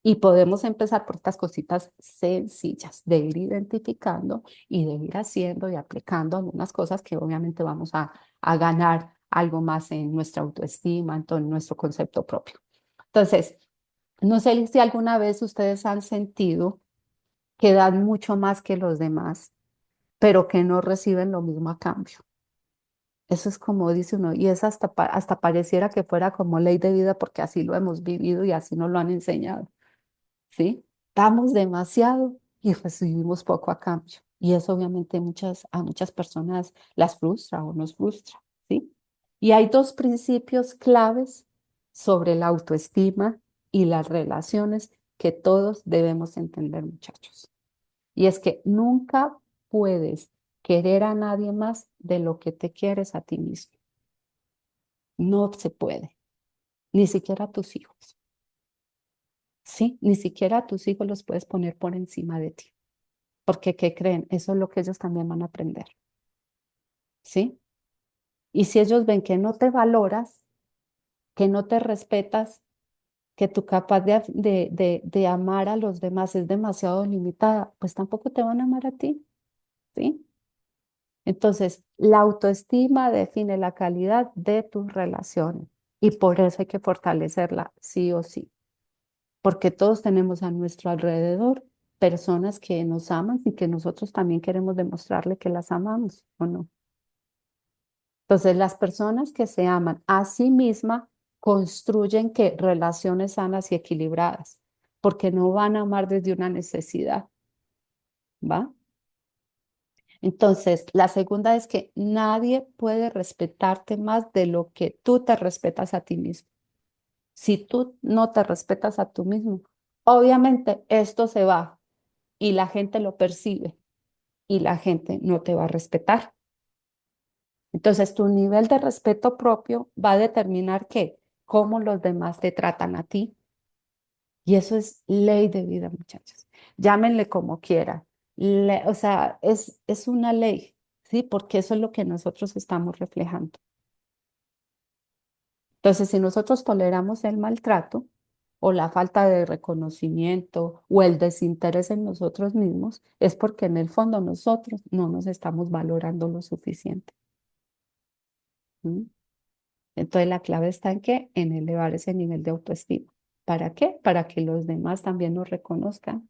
Speaker 1: Y podemos empezar por estas cositas sencillas de ir identificando y de ir haciendo y aplicando algunas cosas que obviamente vamos a ganar algo más en nuestra autoestima, en nuestro concepto propio. Entonces, no sé si alguna vez ustedes han sentido que dan mucho más que los demás, pero que no reciben lo mismo a cambio. Eso es como dice uno, y es hasta, hasta pareciera que fuera como ley de vida porque así lo hemos vivido y así nos lo han enseñado. ¿Sí? Damos demasiado y recibimos poco a cambio. Y eso obviamente a muchas personas las frustra o nos frustra, ¿sí? Y hay dos principios claves sobre la autoestima y las relaciones que todos debemos entender, muchachos. Y es que nunca puedes querer a nadie más de lo que te quieres a ti mismo. No se puede, ni siquiera a tus hijos, ¿sí? Ni siquiera a tus hijos los puedes poner por encima de ti. Porque, ¿qué creen? Eso es lo que ellos también van a aprender, ¿sí? Y si ellos ven que no te valoras, que no te respetas, que tu capaz de amar a los demás es demasiado limitada, pues tampoco te van a amar a ti, ¿sí? Entonces, la autoestima define la calidad de tus relaciones y por eso hay que fortalecerla sí o sí, porque todos tenemos a nuestro alrededor personas que nos aman y que nosotros también queremos demostrarle que las amamos, ¿o no? Entonces, las personas que se aman a sí mismas construyen que relaciones sanas y equilibradas, porque no van a amar desde una necesidad, ¿va? Entonces, la segunda es que nadie puede respetarte más de lo que tú te respetas a ti mismo. Si tú no te respetas a tú mismo, obviamente esto se va y la gente lo percibe y la gente no te va a respetar. Entonces, tu nivel de respeto propio va a determinar qué, cómo los demás te tratan a ti. Y eso es ley de vida, muchachos. Llámenle como quieran. O sea, es una ley, ¿sí? Porque eso es lo que nosotros estamos reflejando. Entonces, si nosotros toleramos el maltrato o la falta de reconocimiento o el desinterés en nosotros mismos, es porque en el fondo nosotros no nos estamos valorando lo suficiente. ¿Mm? Entonces la clave está en qué? En elevar ese nivel de autoestima. ¿Para qué? Para que los demás también nos reconozcan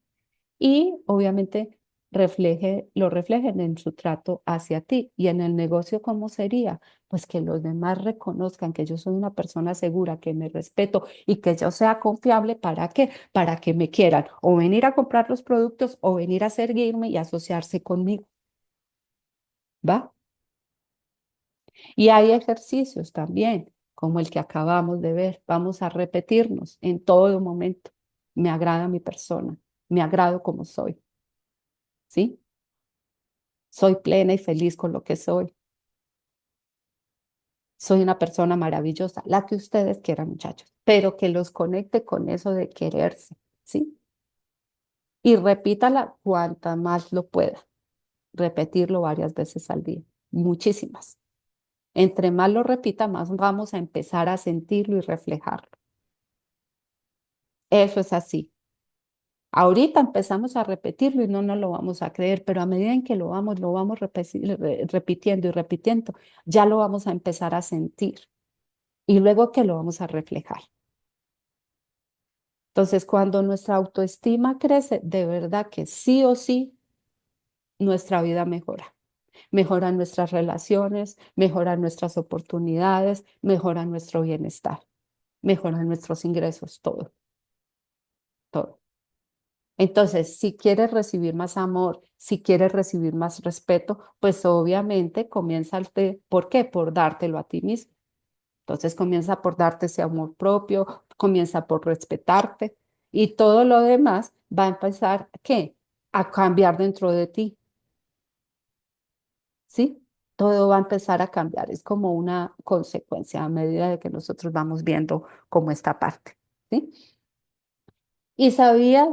Speaker 1: y obviamente lo reflejen en su trato hacia ti. Y en el negocio, ¿cómo sería? Pues que los demás reconozcan que yo soy una persona segura, que me respeto y que yo sea confiable. ¿Para qué? Para que me quieran o venir a comprar los productos o venir a seguirme y asociarse conmigo. ¿Va? Y hay ejercicios también, como el que acabamos de ver. Vamos a repetirnos en todo momento. Me agrada mi persona, me agrado como soy, ¿sí? Soy plena y feliz con lo que soy. Soy una persona maravillosa, la que ustedes quieran, muchachos, pero que los conecte con eso de quererse, ¿sí? Y repítala cuanta más lo pueda. Repetirlo varias veces al día, muchísimas. Entre más lo repita, más vamos a empezar a sentirlo y reflejarlo. Eso es así. Ahorita empezamos a repetirlo y no nos lo vamos a creer, pero a medida en que lo vamos repitiendo y repitiendo, ya lo vamos a empezar a sentir y luego que lo vamos a reflejar. Entonces, cuando nuestra autoestima crece, de verdad que sí o sí, nuestra vida mejora. Mejoran nuestras relaciones, mejoran nuestras oportunidades, mejoran nuestro bienestar, mejoran nuestros ingresos, todo, todo. Entonces, si quieres recibir más amor, si quieres recibir más respeto, pues obviamente comienza ¿por qué? Por dártelo a ti mismo. Entonces comienza por darte ese amor propio, comienza por respetarte y todo lo demás va a empezar, ¿qué? A cambiar dentro de ti, ¿sí? Todo va a empezar a cambiar. Es como una consecuencia a medida de que nosotros vamos viendo como esta parte, ¿sí? ¿Y sabías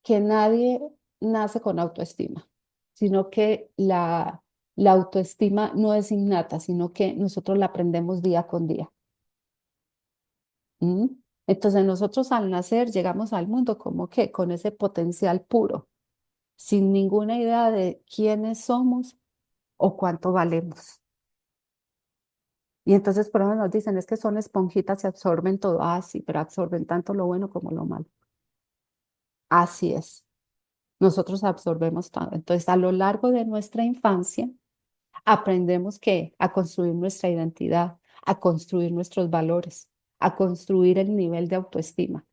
Speaker 1: que nadie nace con autoestima, sino que la autoestima no es innata, sino que nosotros la aprendemos día con día? ¿Mm? Entonces nosotros al nacer llegamos al mundo como que con ese potencial puro, sin ninguna idea de quiénes somos o cuánto valemos. Y entonces por eso nos dicen, es que son esponjitas y absorben todo. Ah, sí, pero absorben tanto lo bueno como lo malo. Así es. Nosotros absorbemos todo. Entonces, a lo largo de nuestra infancia, aprendemos que a construir nuestra identidad, a construir nuestros valores, a construir el nivel de autoestima,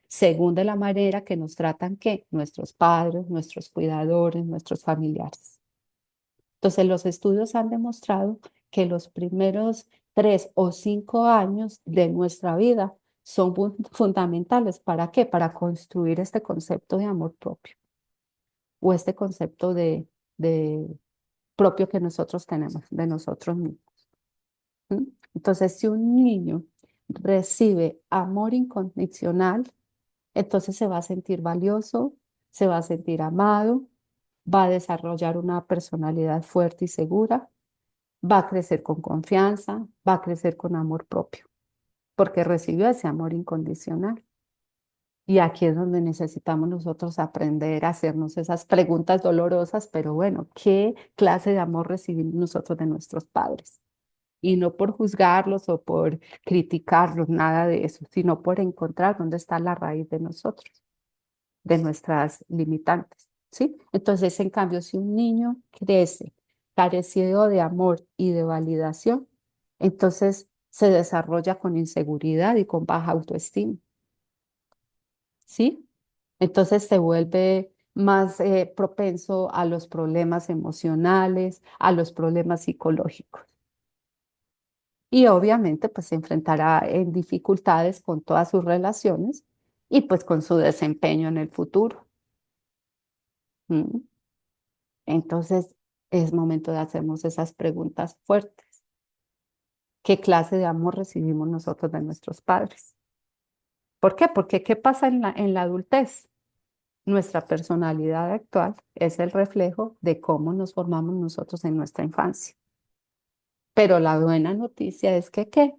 Speaker 1: según de la manera que nos tratan que nuestros padres, nuestros cuidadores, nuestros familiares. Entonces, los estudios han demostrado que los primeros 3 o 5 años de nuestra vida son fundamentales. ¿Para qué? Para construir este concepto de amor propio o este concepto de propio que nosotros tenemos, de nosotros mismos. ¿Mm? Entonces, si un niño recibe amor incondicional, entonces se va a sentir valioso, se va a sentir amado, va a desarrollar una personalidad fuerte y segura, va a crecer con confianza, va a crecer con amor propio, porque recibió ese amor incondicional. Y aquí es donde necesitamos nosotros aprender a hacernos esas preguntas dolorosas, pero bueno, ¿qué clase de amor recibimos nosotros de nuestros padres? Y no por juzgarlos o por criticarlos, nada de eso, sino por encontrar dónde está la raíz de nosotros, de nuestras limitantes, ¿sí? Entonces, en cambio, si un niño crece carecido de amor y de validación, entonces se desarrolla con inseguridad y con baja autoestima, ¿sí? Entonces se vuelve más propenso a los problemas emocionales, a los problemas psicológicos. Y obviamente pues se enfrentará en dificultades con todas sus relaciones y pues con su desempeño en el futuro. ¿Mm? Entonces es momento de hacernos esas preguntas fuertes. ¿Qué clase de amor recibimos nosotros de nuestros padres? ¿Por qué? Porque ¿qué pasa en la adultez? Nuestra personalidad actual es el reflejo de cómo nos formamos nosotros en nuestra infancia. Pero la buena noticia es que, ¿qué?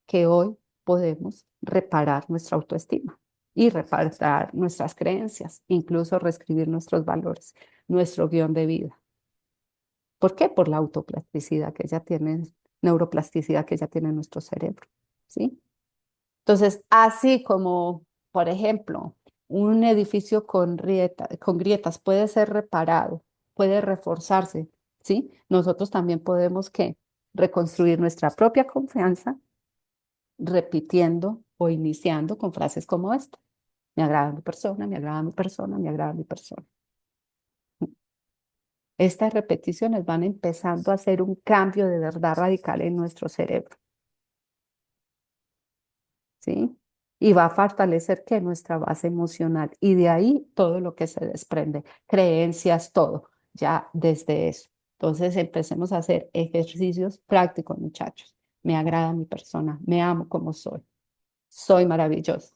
Speaker 1: Que hoy podemos reparar nuestra autoestima y reparar nuestras creencias, incluso reescribir nuestros valores, nuestro guión de vida. ¿Por qué? Por la autoplasticidad que ella tiene, neuroplasticidad que ella tiene en nuestro cerebro, ¿sí? Entonces, así como, por ejemplo, un edificio con grietas puede ser reparado, puede reforzarse, ¿sí? Nosotros también podemos, ¿qué? Reconstruir nuestra propia confianza repitiendo o iniciando con frases como esta. Me agrada mi persona, me agrada mi persona, me agrada mi persona. Estas repeticiones van empezando a hacer un cambio de verdad radical en nuestro cerebro, ¿sí? Y va a fortalecer que nuestra base emocional y de ahí todo lo que se desprende, creencias, todo, ya desde eso. Entonces empecemos a hacer ejercicios prácticos, muchachos. Me agrada mi persona, me amo como soy maravilloso,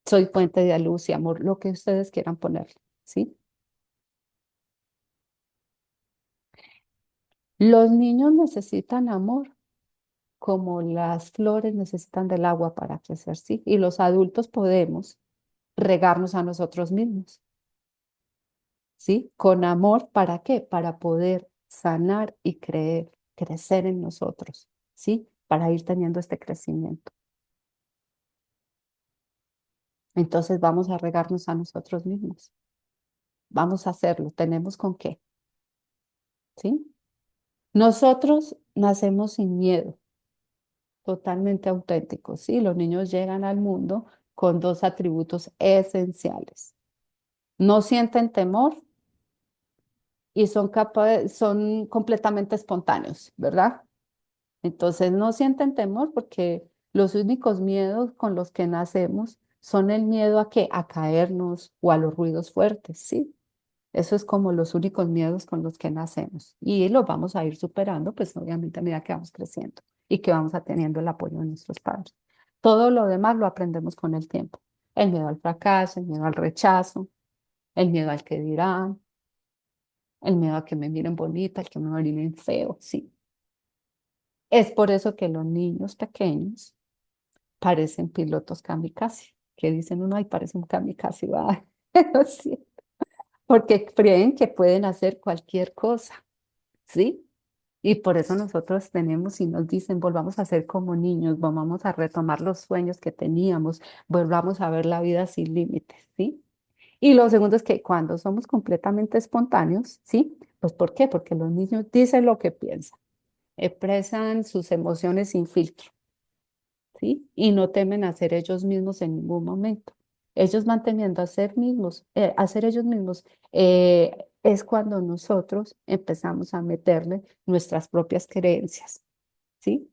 Speaker 1: soy fuente de luz y amor, lo que ustedes quieran ponerle, ¿sí? Los niños necesitan amor como las flores necesitan del agua para crecer, ¿sí? Y los adultos podemos regarnos a nosotros mismos, ¿sí? Con amor, ¿para qué? Para poder sanar y crecer en nosotros, ¿sí? Para ir teniendo este crecimiento. Entonces vamos a regarnos a nosotros mismos. Vamos a hacerlo. ¿Tenemos con qué? ¿Sí? Nosotros nacemos sin miedo, totalmente auténticos, ¿sí? Los niños llegan al mundo con dos atributos esenciales. No sienten temor y son completamente espontáneos, ¿verdad? Entonces no sienten temor porque los únicos miedos con los que nacemos son el miedo a que a caernos o a los ruidos fuertes, ¿sí? Eso es como los únicos miedos con los que nacemos y los vamos a ir superando, pues obviamente a medida que vamos creciendo y que vamos a teniendo el apoyo de nuestros padres. Todo lo demás lo aprendemos con el tiempo. El miedo al fracaso, el miedo al rechazo, el miedo al que dirán, el miedo a que me miren bonita, el que me miren feo, sí. Es por eso que los niños pequeños parecen pilotos kamikaze, que dicen uno, ay, parece un kamikaze, va. Sí, porque creen que pueden hacer cualquier cosa, ¿sí? Y por eso nosotros tenemos y nos dicen, volvamos a ser como niños, volvamos a retomar los sueños que teníamos, volvamos a ver la vida sin límites, ¿sí? Y lo segundo es que cuando somos completamente espontáneos, ¿sí? Pues ¿por qué? Porque los niños dicen lo que piensan, expresan sus emociones sin filtro, ¿sí? Y no temen a ser ellos mismos en ningún momento. Ellos manteniendo a ser ellos mismos, es cuando nosotros empezamos a meterle nuestras propias creencias, ¿sí?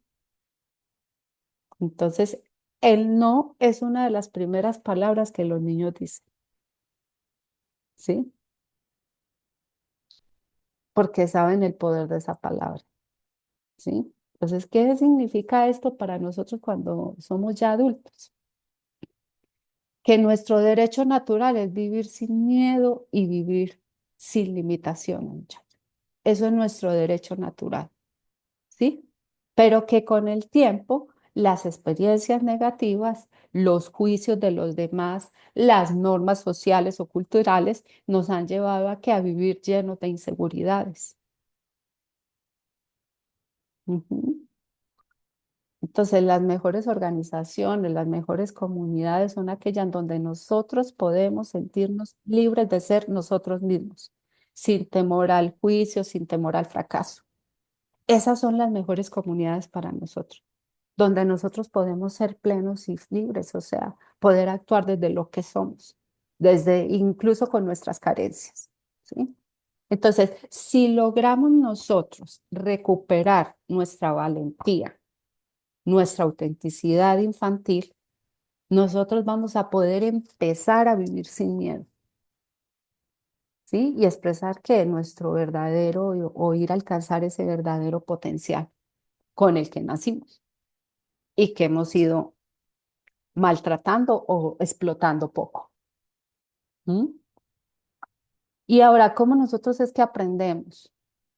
Speaker 1: Entonces, el no es una de las primeras palabras que los niños dicen, ¿sí? Porque saben el poder de esa palabra, ¿sí? Entonces, ¿qué significa esto para nosotros cuando somos ya adultos? Que nuestro derecho natural es vivir sin miedo y vivir sin limitaciones, muchachos. Eso es nuestro derecho natural, ¿sí? Pero que con el tiempo, las experiencias negativas, los juicios de los demás, las normas sociales o culturales nos han llevado a que a vivir llenos de inseguridades. Ujú. Entonces, las mejores organizaciones, las mejores comunidades son aquellas en donde nosotros podemos sentirnos libres de ser nosotros mismos, sin temor al juicio, sin temor al fracaso. Esas son las mejores comunidades para nosotros, donde nosotros podemos ser plenos y libres, o sea, poder actuar desde lo que somos, desde incluso con nuestras carencias, ¿sí? Entonces, si logramos nosotros recuperar nuestra valentía, nuestra autenticidad infantil, nosotros vamos a poder empezar a vivir sin miedo, ¿sí? Y expresar que nuestro verdadero o ir a alcanzar ese verdadero potencial con el que nacimos y que hemos ido maltratando o explotando poco. ¿Mm? Y ahora, ¿cómo nosotros es que aprendemos?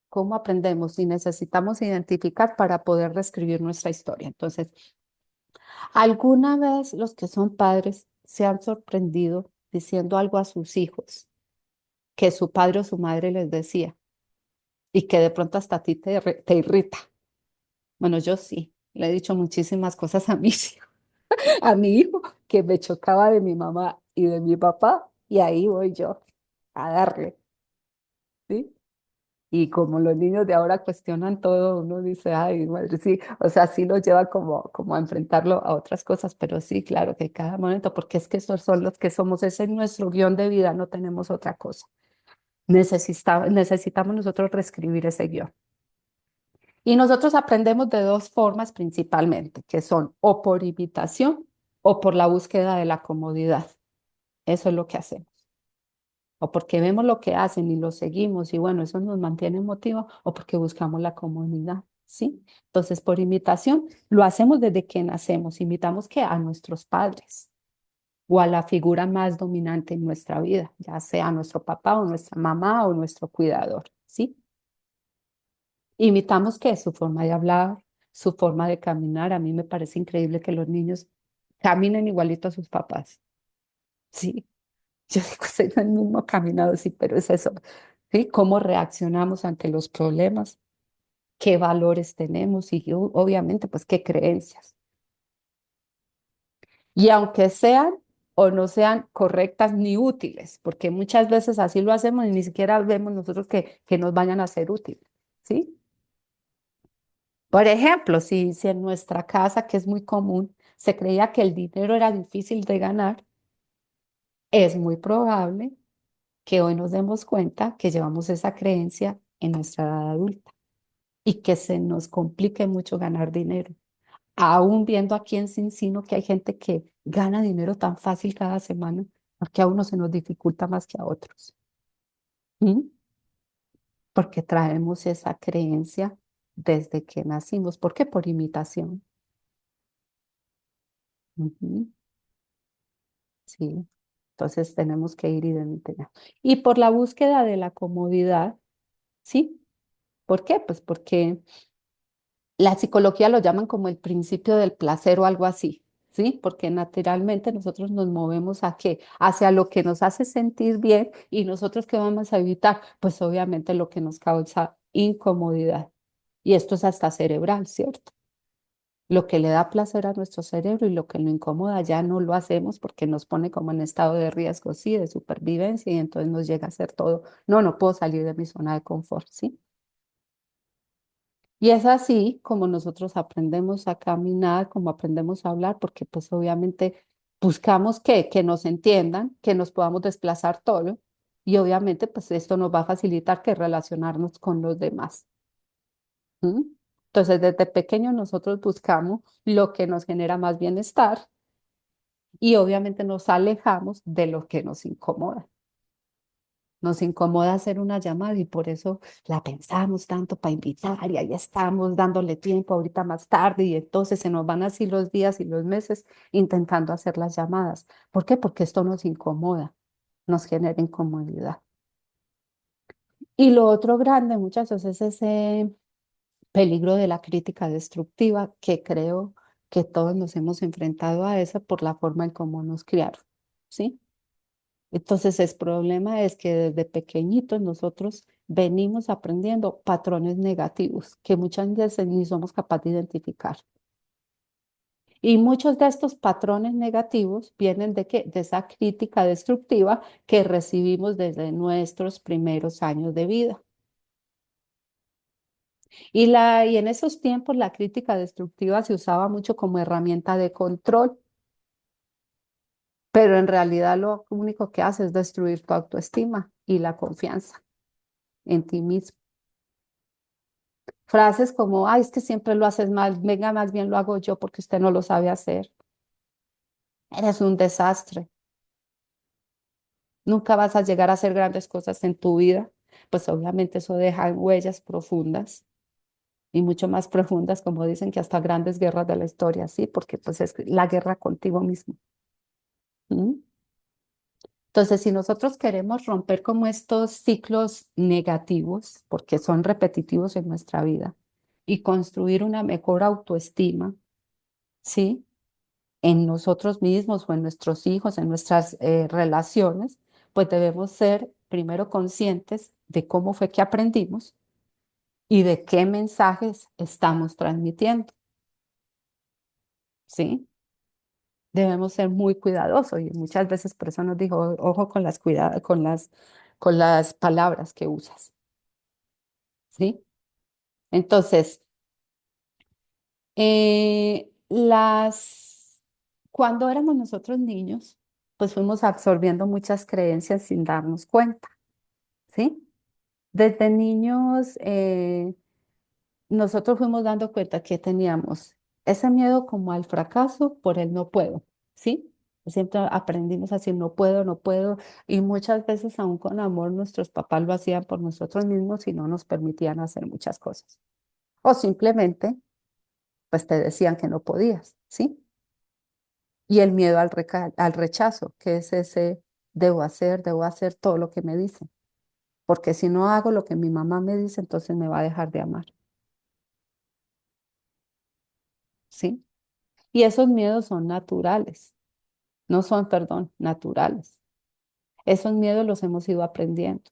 Speaker 1: ¿Cómo aprendemos? Y necesitamos identificar para poder reescribir nuestra historia. Entonces, ¿alguna vez los que son padres se han sorprendido diciendo algo a sus hijos que su padre o su madre les decía y que de pronto hasta a ti te irrita? Bueno, yo sí, le he dicho muchísimas cosas a mis hijos, a mi hijo que me chocaba de mi mamá y de mi papá y ahí voy yo a darle, ¿sí? Y como los niños de ahora cuestionan todo, uno dice, ay, madre, sí, o sea, sí lo lleva como a enfrentarlo a otras cosas, pero sí, claro que cada momento, porque es que esos son los que somos, ese es nuestro guión de vida, no tenemos otra cosa. Necesitamos nosotros reescribir ese guión. Y nosotros aprendemos de dos formas principalmente, que son o por imitación o por la búsqueda de la comodidad. Eso es lo que hacemos. O porque vemos lo que hacen y lo seguimos y bueno, eso nos mantiene motivados o porque buscamos la comodidad, ¿sí? Entonces, por imitación, lo hacemos desde que nacemos. Imitamos que a nuestros padres o a la figura más dominante en nuestra vida, ya sea nuestro papá o nuestra mamá o nuestro cuidador, ¿sí? Imitamos que su forma de hablar, su forma de caminar. A mí me parece increíble que los niños caminen igualito a sus papás. Sí, yo digo, es el mismo caminado, sí, pero es eso. ¿Sí? Cómo reaccionamos ante los problemas, qué valores tenemos y obviamente, pues qué creencias. Y aunque sean o no sean correctas ni útiles, porque muchas veces así lo hacemos y ni siquiera vemos nosotros que nos vayan a ser útiles. ¿Sí? Por ejemplo, si en nuestra casa, que es muy común, se creía que el dinero era difícil de ganar, es muy probable que hoy nos demos cuenta que llevamos esa creencia en nuestra edad adulta y que se nos complique mucho ganar dinero. Aún viendo aquí en Cincino que hay gente que gana dinero tan fácil cada semana, porque a uno se nos dificulta más que a otros. ¿Mm? Porque traemos esa creencia desde que nacimos. ¿Por qué? Por imitación. Ujú. Sí. Entonces tenemos que ir identificando. Y por la búsqueda de la comodidad, ¿sí? ¿Por qué? Pues porque la psicología lo llaman como el principio del placer o algo así, ¿sí? Porque naturalmente nosotros nos movemos ¿a qué? Hacia lo que nos hace sentir bien y nosotros ¿qué vamos a evitar? Pues obviamente lo que nos causa incomodidad. Y esto es hasta cerebral, ¿cierto? Lo que le da placer a nuestro cerebro y lo que lo incomoda ya no lo hacemos porque nos pone como en estado de riesgo, sí, de supervivencia y entonces nos llega a hacer todo. No, no puedo salir de mi zona de confort, ¿sí? Y es así como nosotros aprendemos a caminar, como aprendemos a hablar, porque pues obviamente buscamos que nos entiendan, que nos podamos desplazar todo y obviamente pues esto nos va a facilitar que relacionarnos con los demás. ¿M? Entonces desde pequeños nosotros buscamos lo que nos genera más bienestar y obviamente nos alejamos de lo que nos incomoda. Nos incomoda hacer una llamada y por eso la pensamos tanto para invitar y ahí estamos dándole tiempo ahorita más tarde y entonces se nos van así los días y los meses intentando hacer las llamadas. ¿Por qué? Porque esto nos incomoda, nos genera incomodidad. Y lo otro grande, muchachos, es ese peligro de la crítica destructiva que creo que todos nos hemos enfrentado a eso por la forma en cómo nos criaron, ¿sí? Entonces, el problema es que desde pequeñitos nosotros venimos aprendiendo patrones negativos que muchas veces ni somos capaces de identificar. Y muchos de estos patrones negativos vienen de qué? De esa crítica destructiva que recibimos desde nuestros primeros años de vida. Y en esos tiempos la crítica destructiva se usaba mucho como herramienta de control, pero en realidad lo único que hace es destruir tu autoestima y la confianza en ti mismo. Frases como, ay, es que siempre lo haces mal, venga, más bien lo hago yo porque usted no lo sabe hacer. Eres un desastre. Nunca vas a llegar a hacer grandes cosas en tu vida. Pues obviamente eso deja huellas profundas y mucho más profundas, como dicen que hasta grandes guerras de la historia, sí, porque pues es la guerra contigo mismo. ¿Mm? Entonces, si nosotros queremos romper como estos ciclos negativos, porque son repetitivos en nuestra vida, y construir una mejor autoestima, ¿sí? En nosotros mismos o en nuestros hijos, en nuestras relaciones, pues debemos ser primero conscientes de cómo fue que aprendimos y de qué mensajes estamos transmitiendo, ¿sí? Debemos ser muy cuidadosos y muchas veces por eso nos dijo, ojo con con las palabras que usas, ¿sí? Entonces, cuando éramos nosotros niños, pues fuimos absorbiendo muchas creencias sin darnos cuenta, ¿sí? Desde niños, nosotros fuimos dando cuenta que teníamos ese miedo como al fracaso por el no puedo, ¿sí? Siempre aprendimos a decir no puedo, no puedo, y muchas veces aún con amor nuestros papás lo hacían por nosotros mismos y no nos permitían hacer muchas cosas. O simplemente, pues te decían que no podías, ¿sí? Y el miedo al rechazo, que es ese, debo hacer todo lo que me dicen, porque si no hago lo que mi mamá me dice, entonces me va a dejar de amar, ¿sí? Y esos miedos son naturales, no son, perdón, naturales. Esos miedos los hemos ido aprendiendo.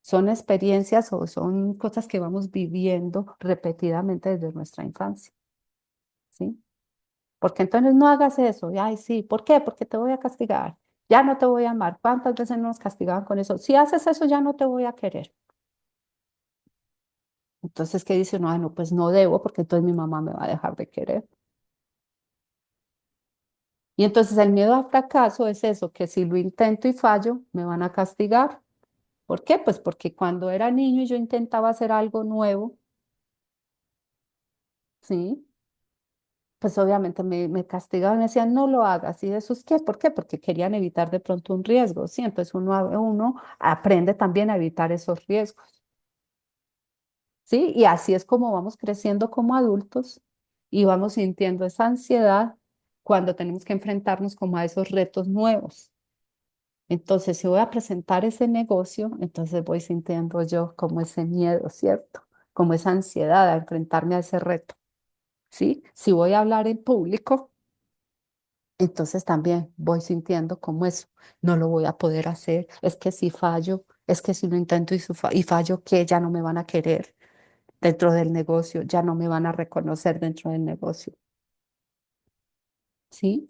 Speaker 1: Son experiencias o son cosas que vamos viviendo repetidamente desde nuestra infancia, ¿sí? Porque entonces no hagas eso. Y, ay, sí, ¿por qué? Porque te voy a castigar. Ya no te voy a amar. ¿Cuántas veces nos castigaban con eso? Si haces eso, ya no te voy a querer. Entonces, ¿qué dice uno? Ah, no, pues no debo porque entonces mi mamá me va a dejar de querer. Y entonces el miedo al fracaso es eso, que si lo intento y fallo, me van a castigar. ¿Por qué? Pues porque cuando era niño y yo intentaba hacer algo nuevo, ¿sí? Pues obviamente me castigaban, me decían, no lo hagas. ¿Y eso es qué? ¿Por qué? Porque querían evitar de pronto un riesgo, ¿sí? Entonces uno aprende también a evitar esos riesgos, ¿sí? Y así es como vamos creciendo como adultos y vamos sintiendo esa ansiedad cuando tenemos que enfrentarnos como a esos retos nuevos. Entonces, si voy a presentar ese negocio, entonces voy sintiendo yo como ese miedo, ¿cierto? Como esa ansiedad a enfrentarme a ese reto. ¿sí? Si voy a hablar en público, entonces también voy sintiendo como eso, no lo voy a poder hacer, es que si fallo, es que si lo intento y fallo, que ya no me van a querer dentro del negocio, ya no me van a reconocer dentro del negocio, ¿sí?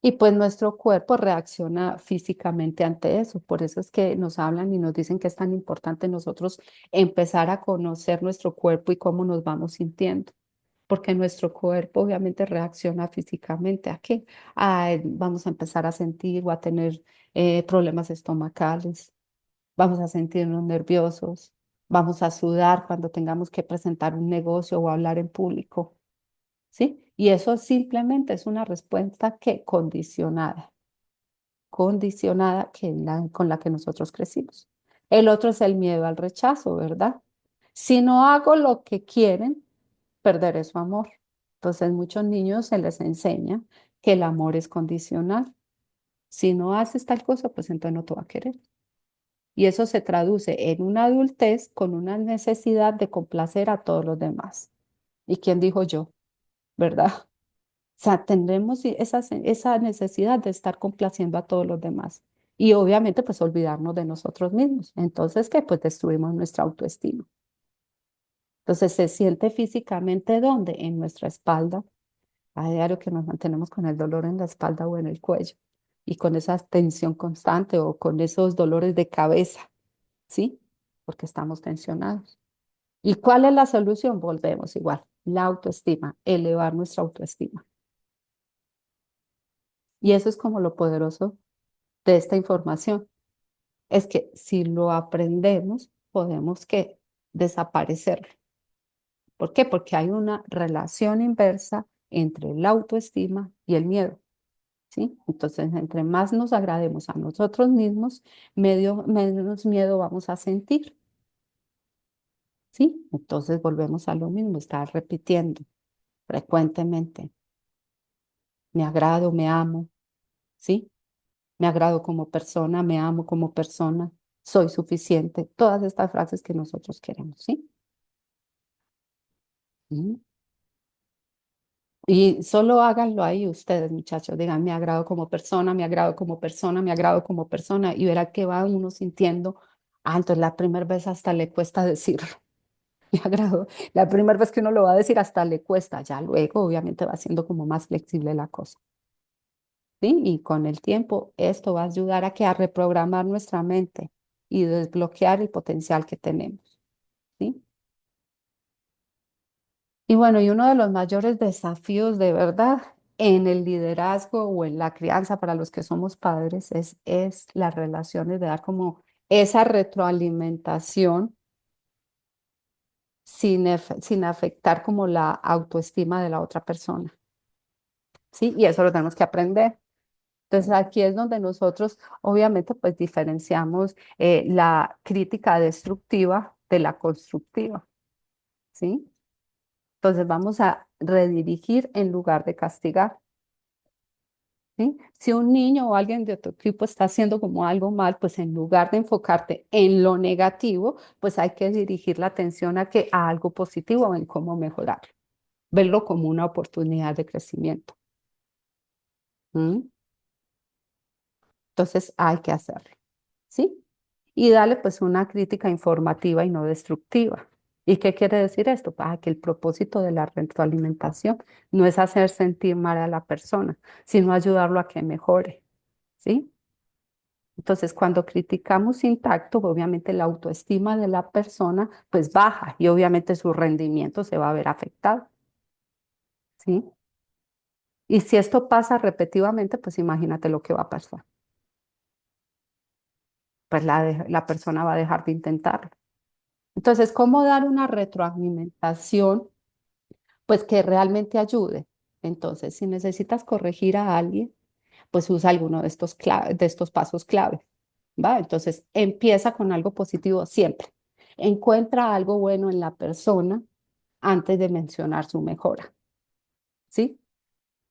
Speaker 1: Y pues nuestro cuerpo reacciona físicamente ante eso. Por eso es que nos hablan y nos dicen que es tan importante nosotros empezar a conocer nuestro cuerpo y cómo nos vamos sintiendo. Porque nuestro cuerpo obviamente reacciona físicamente. ¿A qué? Vamos a empezar a sentir o a tener problemas estomacales. Vamos a sentirnos nerviosos. Vamos a sudar cuando tengamos que presentar un negocio o hablar en público. ¿Sí? Y eso simplemente es una respuesta que condicionada con la que nosotros crecimos. El otro es el miedo al rechazo, ¿verdad? Si no hago lo que quieren, perderé su amor. Entonces, muchos niños se les enseña que el amor es condicional. Si no haces tal cosa, pues entonces no te va a querer. Y eso se traduce en una adultez con una necesidad de complacer a todos los demás. ¿Y quién dijo yo? ¿Verdad? O sea, tendremos esa necesidad de estar complaciendo a todos los demás. Y obviamente, pues olvidarnos de nosotros mismos. Entonces, ¿qué? Pues destruimos nuestra autoestima. Entonces, se siente físicamente ¿dónde? En nuestra espalda. A diario que nos mantenemos con el dolor en la espalda o en el cuello. Y con esa tensión constante o con esos dolores de cabeza. ¿Sí? Porque estamos tensionados. ¿Y cuál es la solución? Volvemos igual. La autoestima, elevar nuestra autoestima. Y eso es como lo poderoso de esta información. Es que si lo aprendemos, podemos que desaparecerlo. ¿Por qué? Porque hay una relación inversa entre la autoestima y el miedo, ¿sí? Entonces, entre más nos agrademos a nosotros mismos, menos miedo vamos a sentir, ¿sí? Entonces, volvemos a lo mismo, estar repitiendo frecuentemente, me agrado, me amo, ¿sí? Me agrado como persona, me amo como persona, soy suficiente. Todas estas frases que nosotros queremos, ¿sí? Mm. Y solo háganlo ahí ustedes, muchachos. Digan, me agrado como persona, me agrado como persona, me agrado como persona. Y verá que va uno sintiendo. Ah, entonces la primera vez hasta le cuesta decirlo. Me agrado. La primera vez que uno lo va a decir hasta le cuesta. Ya luego, obviamente, va siendo como más flexible la cosa. ¿Sí? Y con el tiempo, esto va a ayudar a que a reprogramar nuestra mente y desbloquear el potencial que tenemos. ¿Sí? Y bueno, y uno de los mayores desafíos de verdad en el liderazgo o en la crianza para los que somos padres es las relaciones de dar como esa retroalimentación sin afectar como la autoestima de la otra persona, ¿sí? Y eso lo tenemos que aprender. Entonces aquí es donde nosotros obviamente pues diferenciamos la crítica destructiva de la constructiva, ¿sí? Entonces vamos a redirigir en lugar de castigar. ¿Sí? Si un niño o alguien de tu equipo está haciendo como algo mal, pues en lugar de enfocarte en lo negativo, pues hay que dirigir la atención a algo positivo, en cómo mejorarlo, verlo como una oportunidad de crecimiento. ¿Mm? Entonces hay que hacerlo, ¿sí? Y darle pues una crítica informativa y no destructiva. ¿Y qué quiere decir esto? Que el propósito de la retroalimentación no es hacer sentir mal a la persona, sino ayudarlo a que mejore, ¿sí? Entonces, cuando criticamos sin tacto, obviamente la autoestima de la persona pues baja y obviamente su rendimiento se va a ver afectado, ¿sí? Y si esto pasa repetitivamente, pues imagínate lo que va a pasar. Pues la persona va a dejar de intentarlo. Entonces, ¿cómo dar una retroalimentación pues que realmente ayude? Entonces, si necesitas corregir a alguien, pues usa alguno de estos pasos clave, ¿va? Entonces, empieza con algo positivo siempre. Encuentra algo bueno en la persona antes de mencionar su mejora, ¿sí?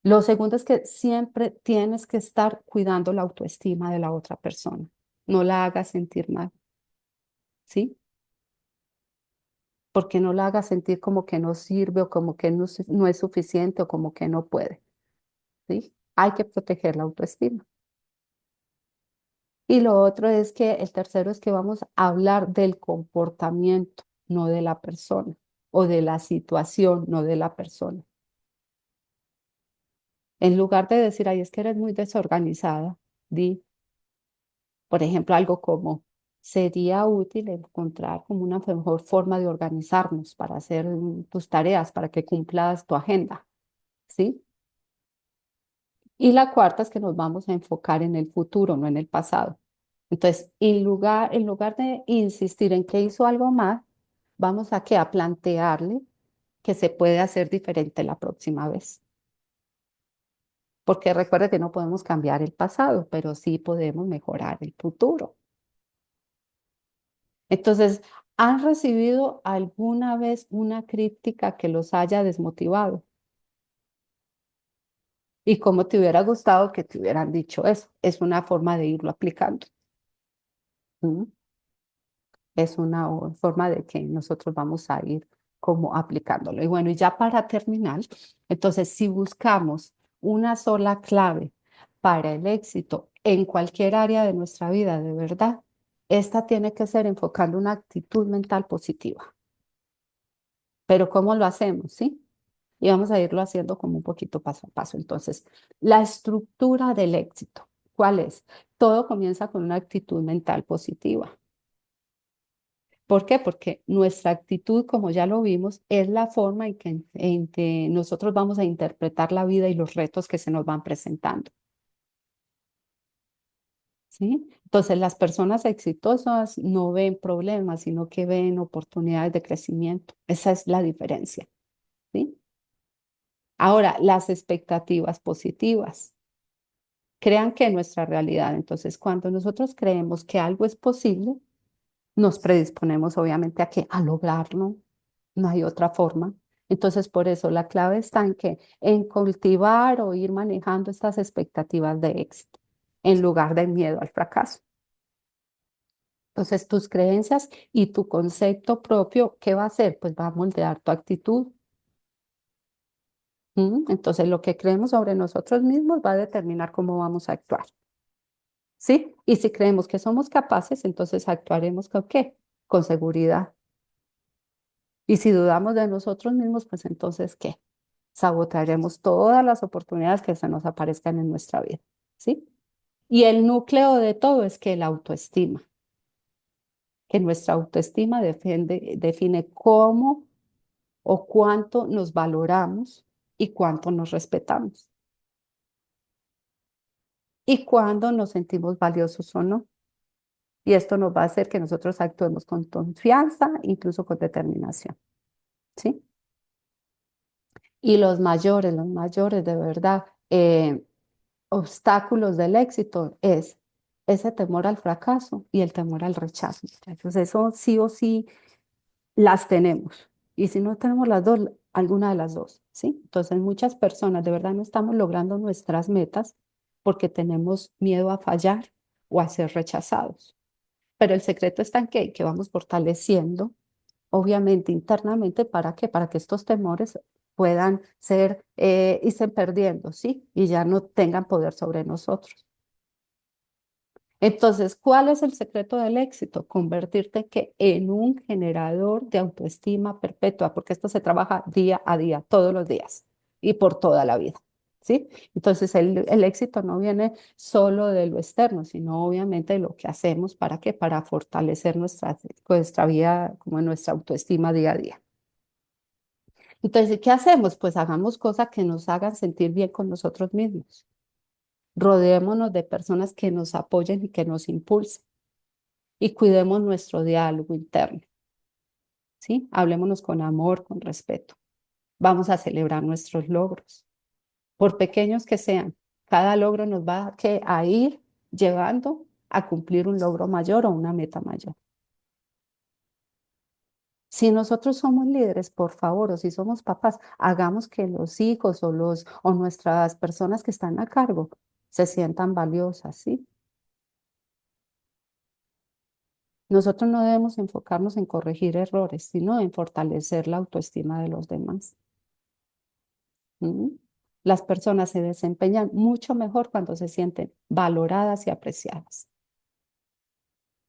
Speaker 1: Lo segundo es que siempre tienes que estar cuidando la autoestima de la otra persona. No la hagas sentir mal, ¿sí? porque no la haga sentir como que no sirve o como que no es suficiente o como que no puede, ¿sí? Hay que proteger la autoestima. Y lo otro es que el tercero es que vamos a hablar del comportamiento, no de la persona, o de la situación, no de la persona. En lugar de decir, ay, es que eres muy desorganizada, di, por ejemplo, algo como, sería útil encontrar como una mejor forma de organizarnos para hacer tus tareas, para que cumplas tu agenda, ¿sí? Y la cuarta es que nos vamos a enfocar en el futuro, no en el pasado. Entonces, en lugar de insistir en que hizo algo mal, vamos a, ¿qué? A plantearle que se puede hacer diferente la próxima vez. Porque recuerde que no podemos cambiar el pasado, pero sí podemos mejorar el futuro. Entonces, ¿han recibido alguna vez una crítica que los haya desmotivado? ¿Y cómo te hubiera gustado que te hubieran dicho eso? Es una forma de irlo aplicando. ¿Mm? Es una forma de que nosotros vamos a ir como aplicándolo. Y bueno, y ya para terminar, entonces, si buscamos una sola clave para el éxito en cualquier área de nuestra vida, de verdad, esta tiene que ser enfocando una actitud mental positiva. Pero ¿cómo lo hacemos? ¿Sí? Y vamos a irlo haciendo como un poquito paso a paso. Entonces, la estructura del éxito, ¿cuál es? Todo comienza con una actitud mental positiva. ¿Por qué? Porque nuestra actitud, como ya lo vimos, es la forma en que nosotros vamos a interpretar la vida y los retos que se nos van presentando. ¿Sí? Entonces, las personas exitosas no ven problemas, sino que ven oportunidades de crecimiento. Esa es la diferencia. ¿Sí? Ahora, las expectativas positivas. Crean que nuestra realidad. Entonces, cuando nosotros creemos que algo es posible, nos predisponemos obviamente a que a lograrlo, no hay otra forma. Entonces, por eso la clave está en que en cultivar o ir manejando estas expectativas de éxito en lugar del miedo al fracaso. Entonces, tus creencias y tu concepto propio, ¿qué va a hacer? Pues va a moldear tu actitud. ¿Mm? Entonces, lo que creemos sobre nosotros mismos va a determinar cómo vamos a actuar. ¿Sí? Y si creemos que somos capaces, entonces actuaremos con qué? Con seguridad. Y si dudamos de nosotros mismos, pues entonces, ¿qué? Sabotearemos todas las oportunidades que se nos aparezcan en nuestra vida, ¿sí? Y el núcleo de todo es que la autoestima, que nuestra autoestima define cómo o cuánto nos valoramos y cuánto nos respetamos y cuándo nos sentimos valiosos o no. Y esto nos va a hacer que nosotros actuemos con confianza, incluso con determinación, ¿sí? Y los mayores de verdad, obstáculos del éxito es ese temor al fracaso y el temor al rechazo. Entonces, eso sí o sí las tenemos. Y si no tenemos las dos, alguna de las dos, ¿sí? Entonces, muchas personas de verdad no estamos logrando nuestras metas porque tenemos miedo a fallar o a ser rechazados. Pero el secreto está en que vamos fortaleciendo, obviamente, internamente, ¿para qué? Para que estos temores puedan ser, irse perdiendo, ¿sí? Y ya no tengan poder sobre nosotros. Entonces, ¿cuál es el secreto del éxito? Convertirte en un generador de autoestima perpetua, porque esto se trabaja día a día, todos los días y por toda la vida, ¿sí? Entonces, el éxito no viene solo de lo externo, sino obviamente de lo que hacemos, ¿para qué? Para fortalecer nuestra vida, como nuestra autoestima día a día. Entonces, ¿qué hacemos? Pues hagamos cosas que nos hagan sentir bien con nosotros mismos. Rodeémonos de personas que nos apoyen y que nos impulsen. Y cuidemos nuestro diálogo interno, ¿sí? Hablémonos con amor, con respeto. Vamos a celebrar nuestros logros, por pequeños que sean. Cada logro nos va a ir llevando a cumplir un logro mayor o una meta mayor. Si nosotros somos líderes, por favor, o si somos papás, hagamos que los hijos o nuestras personas que están a cargo se sientan valiosas, ¿sí? Nosotros no debemos enfocarnos en corregir errores, sino en fortalecer la autoestima de los demás. ¿Mm? Las personas se desempeñan mucho mejor cuando se sienten valoradas y apreciadas.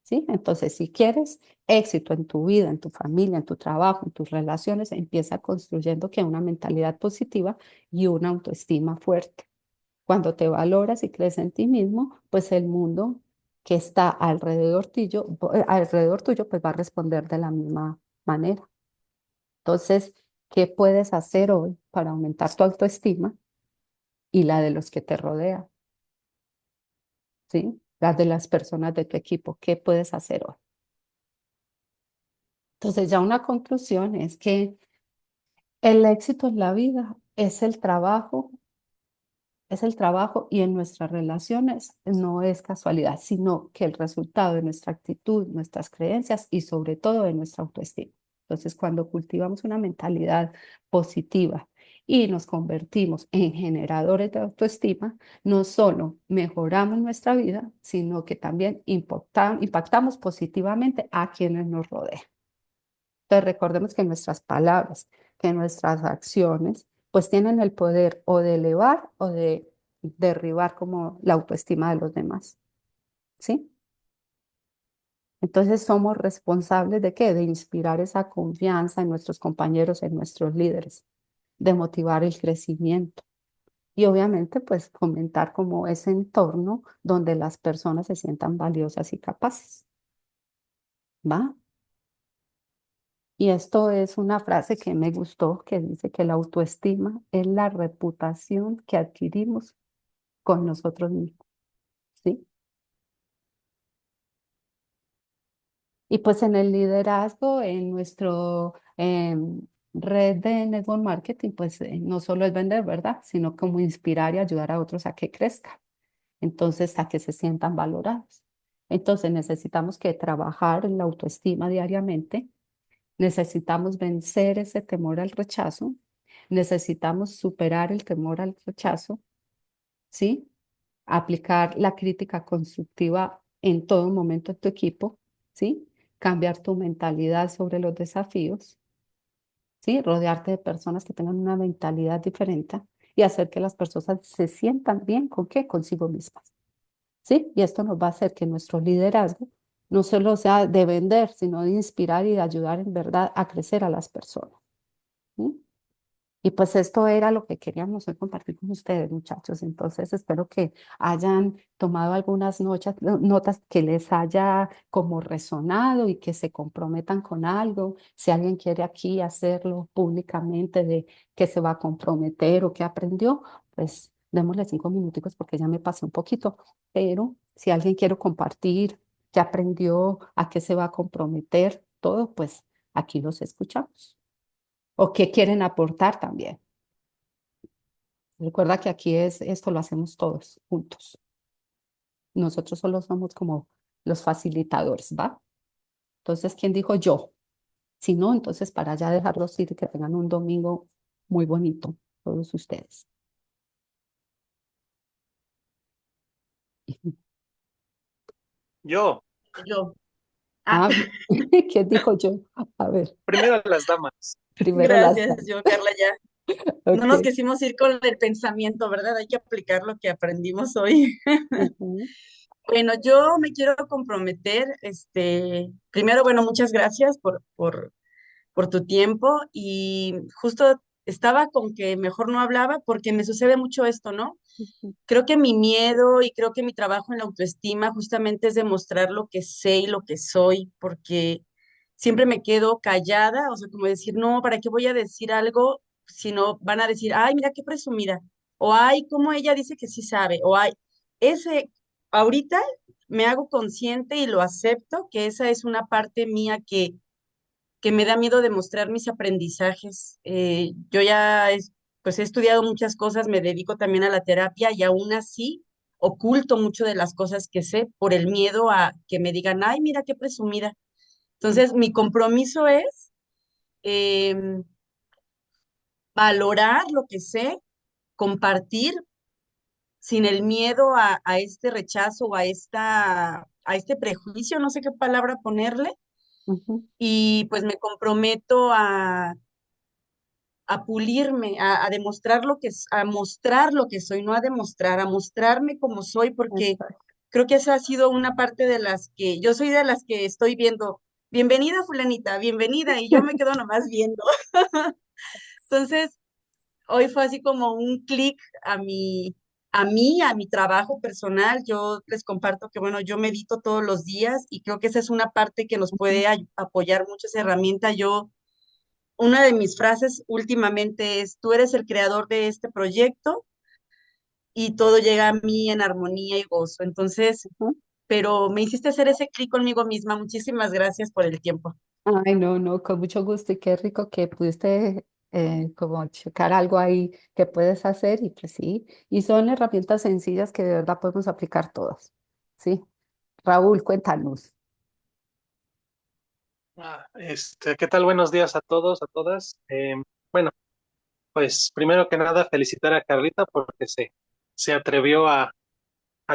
Speaker 1: ¿Sí? Entonces, si quieres éxito en tu vida, en tu familia, en tu trabajo, en tus relaciones, empieza construyendo que una mentalidad positiva y una autoestima fuerte. Cuando te valoras y crees en ti mismo, pues el mundo que está alrededor tuyo, pues va a responder de la misma manera. Entonces, ¿qué puedes hacer hoy para aumentar tu autoestima y la de los que te rodean? ¿Sí? La de las personas de tu equipo. ¿Qué puedes hacer hoy? Entonces, ya una conclusión es que el éxito en la vida es el trabajo y en nuestras relaciones no es casualidad, sino que el resultado de nuestra actitud, nuestras creencias y sobre todo de nuestra autoestima. Entonces, cuando cultivamos una mentalidad positiva y nos convertimos en generadores de autoestima, no solo mejoramos nuestra vida, sino que también impactamos positivamente a quienes nos rodean. Entonces, recordemos que nuestras palabras, que nuestras acciones, pues tienen el poder o de elevar o de derribar como la autoestima de los demás, ¿sí? Entonces somos responsables de qué? De inspirar esa confianza en nuestros compañeros, en nuestros líderes, de motivar el crecimiento y obviamente pues fomentar como ese entorno donde las personas se sientan valiosas y capaces, ¿va? Y esto es una frase que me gustó, que dice que la autoestima es la reputación que adquirimos con nosotros mismos, ¿sí? Y pues en el liderazgo, en nuestro red de network marketing, pues no solo es vender, ¿verdad? Sino como inspirar y ayudar a otros a que crezcan, entonces a que se sientan valorados. Entonces necesitamos que trabajar en la autoestima diariamente. Necesitamos vencer ese temor al rechazo, necesitamos superar el temor al rechazo, ¿sí? Aplicar la crítica constructiva en todo momento en tu equipo, ¿sí? Cambiar tu mentalidad sobre los desafíos, ¿sí? Rodearte de personas que tengan una mentalidad diferente y hacer que las personas se sientan bien con qué, consigo mismas, ¿sí? Y esto nos va a hacer que nuestro liderazgo no solo sea de vender, sino de inspirar y de ayudar en verdad a crecer a las personas. ¿Sí? Y pues esto era lo que queríamos hoy compartir con ustedes, muchachos. Entonces espero que hayan tomado algunas notas que les haya como resonado y que se comprometan con algo. Si alguien quiere aquí hacerlo públicamente de que se va a comprometer o que aprendió, pues démosle 5 minuticos porque ya me pasé un poquito. Pero si alguien quiere compartir qué aprendió, a qué se va a comprometer, todo, pues aquí los escuchamos o qué quieren aportar también. Recuerda que aquí esto lo hacemos todos juntos. Nosotros solo somos como los facilitadores, ¿va? Entonces, ¿quién dijo yo? Si no, entonces para ya dejarlos ir y que tengan un domingo muy bonito, todos ustedes.
Speaker 3: Yo,
Speaker 2: Yo. Ah,
Speaker 1: Ah, ¿quién dijo yo? A ver,
Speaker 3: primero las damas.
Speaker 1: primero las
Speaker 2: gracias,
Speaker 1: damas.
Speaker 2: yo, Carla, ya. No nos
Speaker 1: Ok.
Speaker 2: quisimos ir con el pensamiento, ¿verdad? Hay que aplicar lo que aprendimos hoy.
Speaker 1: Ujú,
Speaker 2: Bueno, yo me quiero comprometer, primero, bueno, muchas gracias por tu tiempo y justo estaba con que mejor no hablaba porque me sucede mucho esto, ¿no?
Speaker 1: ujú,
Speaker 2: Creo que mi miedo y creo que mi trabajo en la autoestima justamente es demostrar lo que sé y lo que soy, porque siempre me quedo callada, o sea, como decir, no, ¿para qué voy a decir algo si no van a decir, ay, mira qué presumida, o ay, cómo ella dice que sí sabe, o ay, ese, ahorita me hago consciente y lo acepto, que esa es una parte mía que me da miedo demostrar mis aprendizajes. Yo ya pues he estudiado muchas cosas, me dedico también a la terapia y aún así oculto mucho de las cosas que sé por el miedo a que me digan, ay, mira qué presumida. Entonces, mi compromiso es em, valorar lo que sé, compartir sin el miedo a este rechazo o a
Speaker 3: a este prejuicio, no sé qué palabra ponerle,
Speaker 1: Ujú.
Speaker 3: y pues me comprometo a pulirme, a demostrar lo que, a mostrar lo que soy, no a demostrar, a mostrarme como soy, porque
Speaker 1: Exacto.
Speaker 3: creo que esa ha sido una parte de las que, yo soy de las que estoy viendo, bienvenida fulanita, bienvenida, y yo me quedo nomás viendo. Entonces, hoy fue así como un clic a mi trabajo personal. Yo les comparto que, bueno, yo medito todos los días y creo que esa es una parte que nos
Speaker 1: Ujú.
Speaker 3: puede apoyar mucho esa herramienta. Una de mis frases últimamente es, tú eres el creador de este proyecto y todo llega a mí en armonía y gozo. Entonces,
Speaker 1: Ujú.
Speaker 3: pero me hiciste hacer ese clic conmigo misma. Muchísimas gracias por el tiempo.
Speaker 1: Ay, no, no, con mucho gusto y qué rico que pudiste como checar algo ahí que puedes hacer y pues sí, y son herramientas sencillas que de verdad podemos aplicar todas. Sí, Raúl, cuéntanos.
Speaker 4: ¿Qué tal? Buenos días a todos, a todas. Bueno, pues primero que nada felicitar a Carlita porque se atrevió a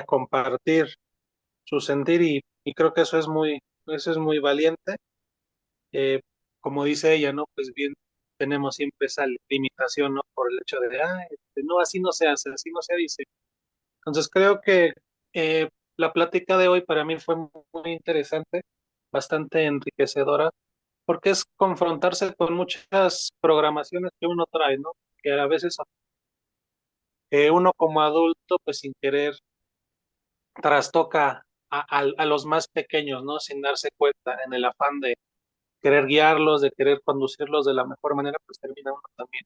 Speaker 4: compartir su sentir y creo que eso es muy valiente. Eh, Como dice ella, ¿no? Pues bien, tenemos siempre esa limitación, ¿no? Por el hecho de, no, así no se hace, así no se dice. Entonces creo que eh, la plática de hoy para mí fue muy interesante, bastante enriquecedora porque es confrontarse con muchas programaciones que uno trae, ¿no? Que a veces uno como adulto, pues sin querer, trastoca a los más pequeños, ¿no? Sin darse cuenta, en el afán de querer guiarlos, de querer conducirlos de la mejor manera, pues termina uno también,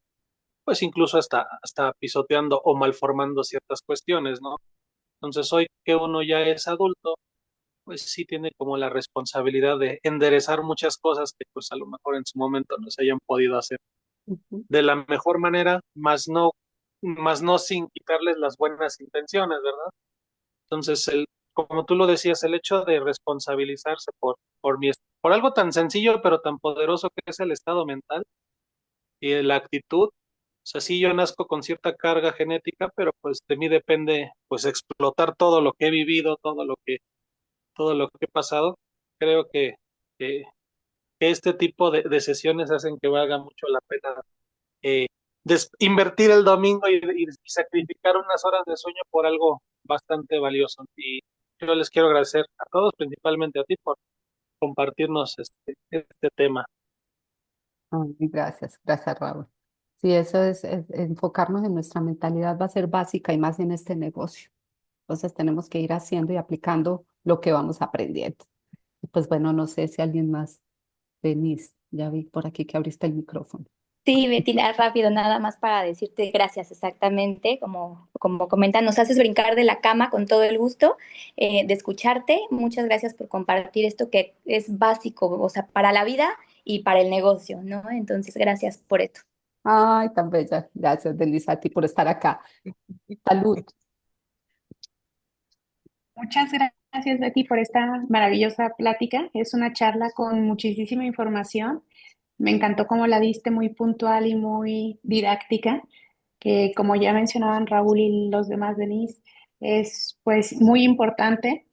Speaker 4: pues incluso hasta pisoteando o malformando ciertas cuestiones, ¿no? Entonces hoy que uno ya es adulto, pues sí tiene como la responsabilidad de enderezar muchas cosas que pues a lo mejor en su momento no se hayan podido hacer
Speaker 1: Ujú.
Speaker 4: de la mejor manera, más no sin quitarles las buenas intenciones, ¿verdad? Entonces, como tú lo decías, el hecho de responsabilizarse por algo tan sencillo pero tan poderoso que es el estado mental y la actitud, o sea, sí yo nazco con cierta carga genética, pero pues de mí depende pues explotar todo lo que he vivido, todo lo que he pasado. Creo que, que este tipo de sesiones hacen que valga mucho la pena eh, invertir el domingo y sacrificar unas horas de sueño por algo bastante valioso. Y yo les quiero agradecer a todos, principalmente a ti, por compartirnos este tema.
Speaker 1: Ay, gracias, gracias, Raúl. Sí, eso es enfocarnos en nuestra mentalidad va a ser básica y más en este negocio. Entonces tenemos que ir haciendo y aplicando lo que vamos aprendiendo. Y pues bueno, no sé si alguien más, Denise, ya vi por aquí que abriste el micrófono.
Speaker 5: Sí, Betina, rápido, nada más para decirte gracias exactamente, como comentan, nos haces brincar de la cama con todo el gusto de escucharte. Muchas gracias por compartir esto que es básico, o sea, para la vida y para el negocio, ¿no? Entonces, gracias por esto.
Speaker 1: Ay, tan bella. Gracias, Denise, a ti por estar acá. Salud.
Speaker 6: Muchas gracias, Betty, por esta maravillosa plática. Es una charla con muchísima información. Me encantó cómo la diste, muy puntual y muy didáctica, que como ya mencionaban Raúl y los demás, Denise, es pues muy importante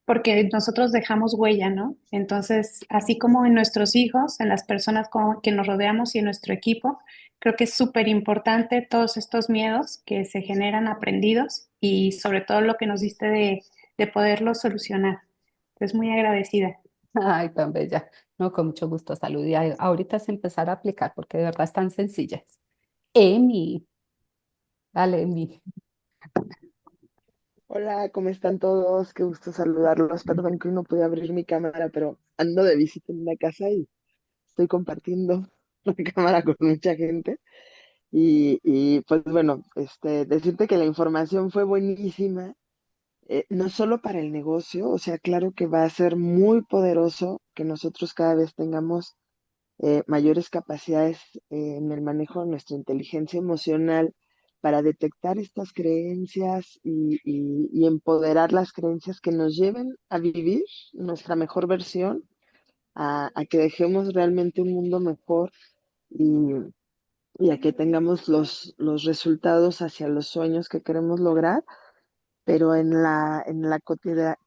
Speaker 6: porque nosotros dejamos huella, ¿no? Entonces, así como en nuestros hijos, en las personas que nos rodeamos y en nuestro equipo, creo que es súper importante todos estos miedos que se generan aprendidos y sobre todo lo que nos diste de poderlos solucionar. Entonces, muy agradecida.
Speaker 1: Ay, tan bella. No, con mucho gusto, salud. Y ahorita es empezar a aplicar porque de verdad están sencillas. Emi, dale, Emi.
Speaker 7: Hola, ¿cómo están todos? Qué gusto saludarlos. Perdón que no pude abrir mi cámara, pero ando de visita en una casa y estoy compartiendo la cámara con mucha gente. Y pues bueno, decirte que la información fue buenísima, no solo para el negocio, o sea, claro que va a ser muy poderoso que nosotros cada vez tengamos mayores capacidades en el manejo de nuestra inteligencia emocional para detectar estas creencias y empoderar las creencias que nos lleven a vivir nuestra mejor versión, a que dejemos realmente un mundo mejor y, y a que tengamos los resultados hacia los sueños que queremos lograr. pero en la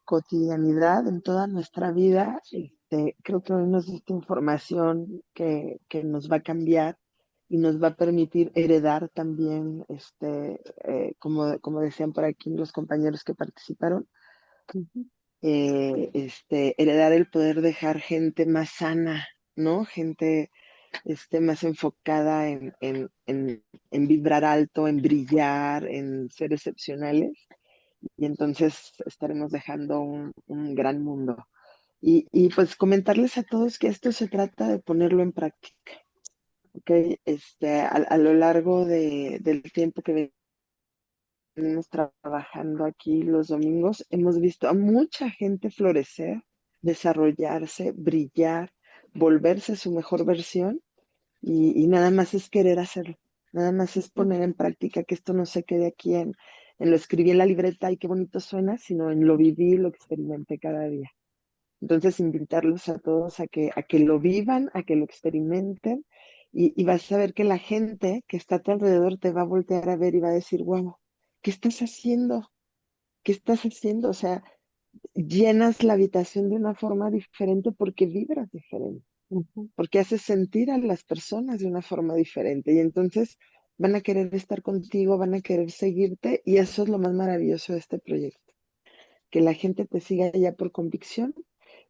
Speaker 7: cotidianidad, en toda nuestra vida, creo que hoy nos diste información que nos va a cambiar y nos va a permitir heredar también, como decían por aquí los compañeros que participaron,
Speaker 1: Ujú.
Speaker 7: heredar el poder dejar gente más sana, ¿no? Gente más enfocada en vibrar alto, en brillar, en ser excepcionales. Y entonces estaremos dejando un gran mundo. Y pues comentarles a todos que esto se trata de ponerlo en práctica, ¿ok? A lo largo del tiempo que venimos trabajando aquí los domingos, hemos visto a mucha gente florecer, desarrollarse, brillar, volverse su mejor versión y nada más es querer hacerlo, nada más es poner en práctica que esto no se quede aquí en lo escribí en la libreta y qué bonito suena, sino en lo viví y lo experimenté cada día. Entonces, invitarlos a todos a que lo vivan, a que lo experimenten y vas a ver que la gente que está a tu alrededor te va a voltear a ver y va a decir, wow, ¿qué estás haciendo? ¿Qué estás haciendo? O sea, llenas la habitación de una forma diferente porque vibras diferente,
Speaker 1: Ujú.
Speaker 7: porque haces sentir a las personas de una forma diferente y entonces van a querer estar contigo, van a querer seguirte y eso es lo más maravilloso de este proyecto, que la gente te siga ya por convicción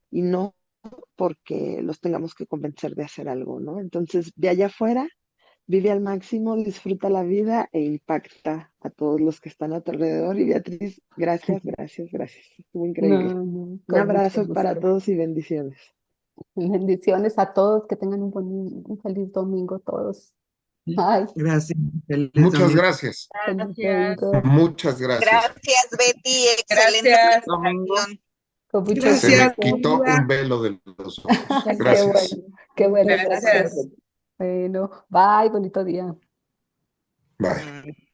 Speaker 7: y no porque los tengamos que convencer de hacer algo, ¿no? Entonces, de allá afuera, vive al máximo, disfruta la vida e impacta a todos los que están a tu alrededor. Y Beatriz, gracias, gracias, gracias. Estuvo increíble.
Speaker 1: No, no,
Speaker 7: Un
Speaker 1: con mucho
Speaker 7: abrazo para
Speaker 1: gusto.
Speaker 7: todos y bendiciones.
Speaker 1: Bendiciones a todos, que tengan un feliz domingo todos. Ay,
Speaker 8: Gracias. Feliz
Speaker 9: Muchas
Speaker 8: domingo.
Speaker 9: gracias.
Speaker 1: feliz
Speaker 3: Gracias.
Speaker 1: domingo.
Speaker 9: Muchas gracias.
Speaker 2: Gracias, Betty. Excelente
Speaker 3: Gracias.
Speaker 2: presentación.
Speaker 1: Con mucho
Speaker 9: Se me
Speaker 8: Gracias,
Speaker 1: gusto.
Speaker 9: quitó
Speaker 8: Frida.
Speaker 9: un velo de los ojos.
Speaker 1: Qué
Speaker 9: Gracias.
Speaker 1: bueno, qué bueno, gracias.
Speaker 3: Gracias.
Speaker 1: Bueno, bye, bonito día.
Speaker 9: Bye.
Speaker 8: Bye.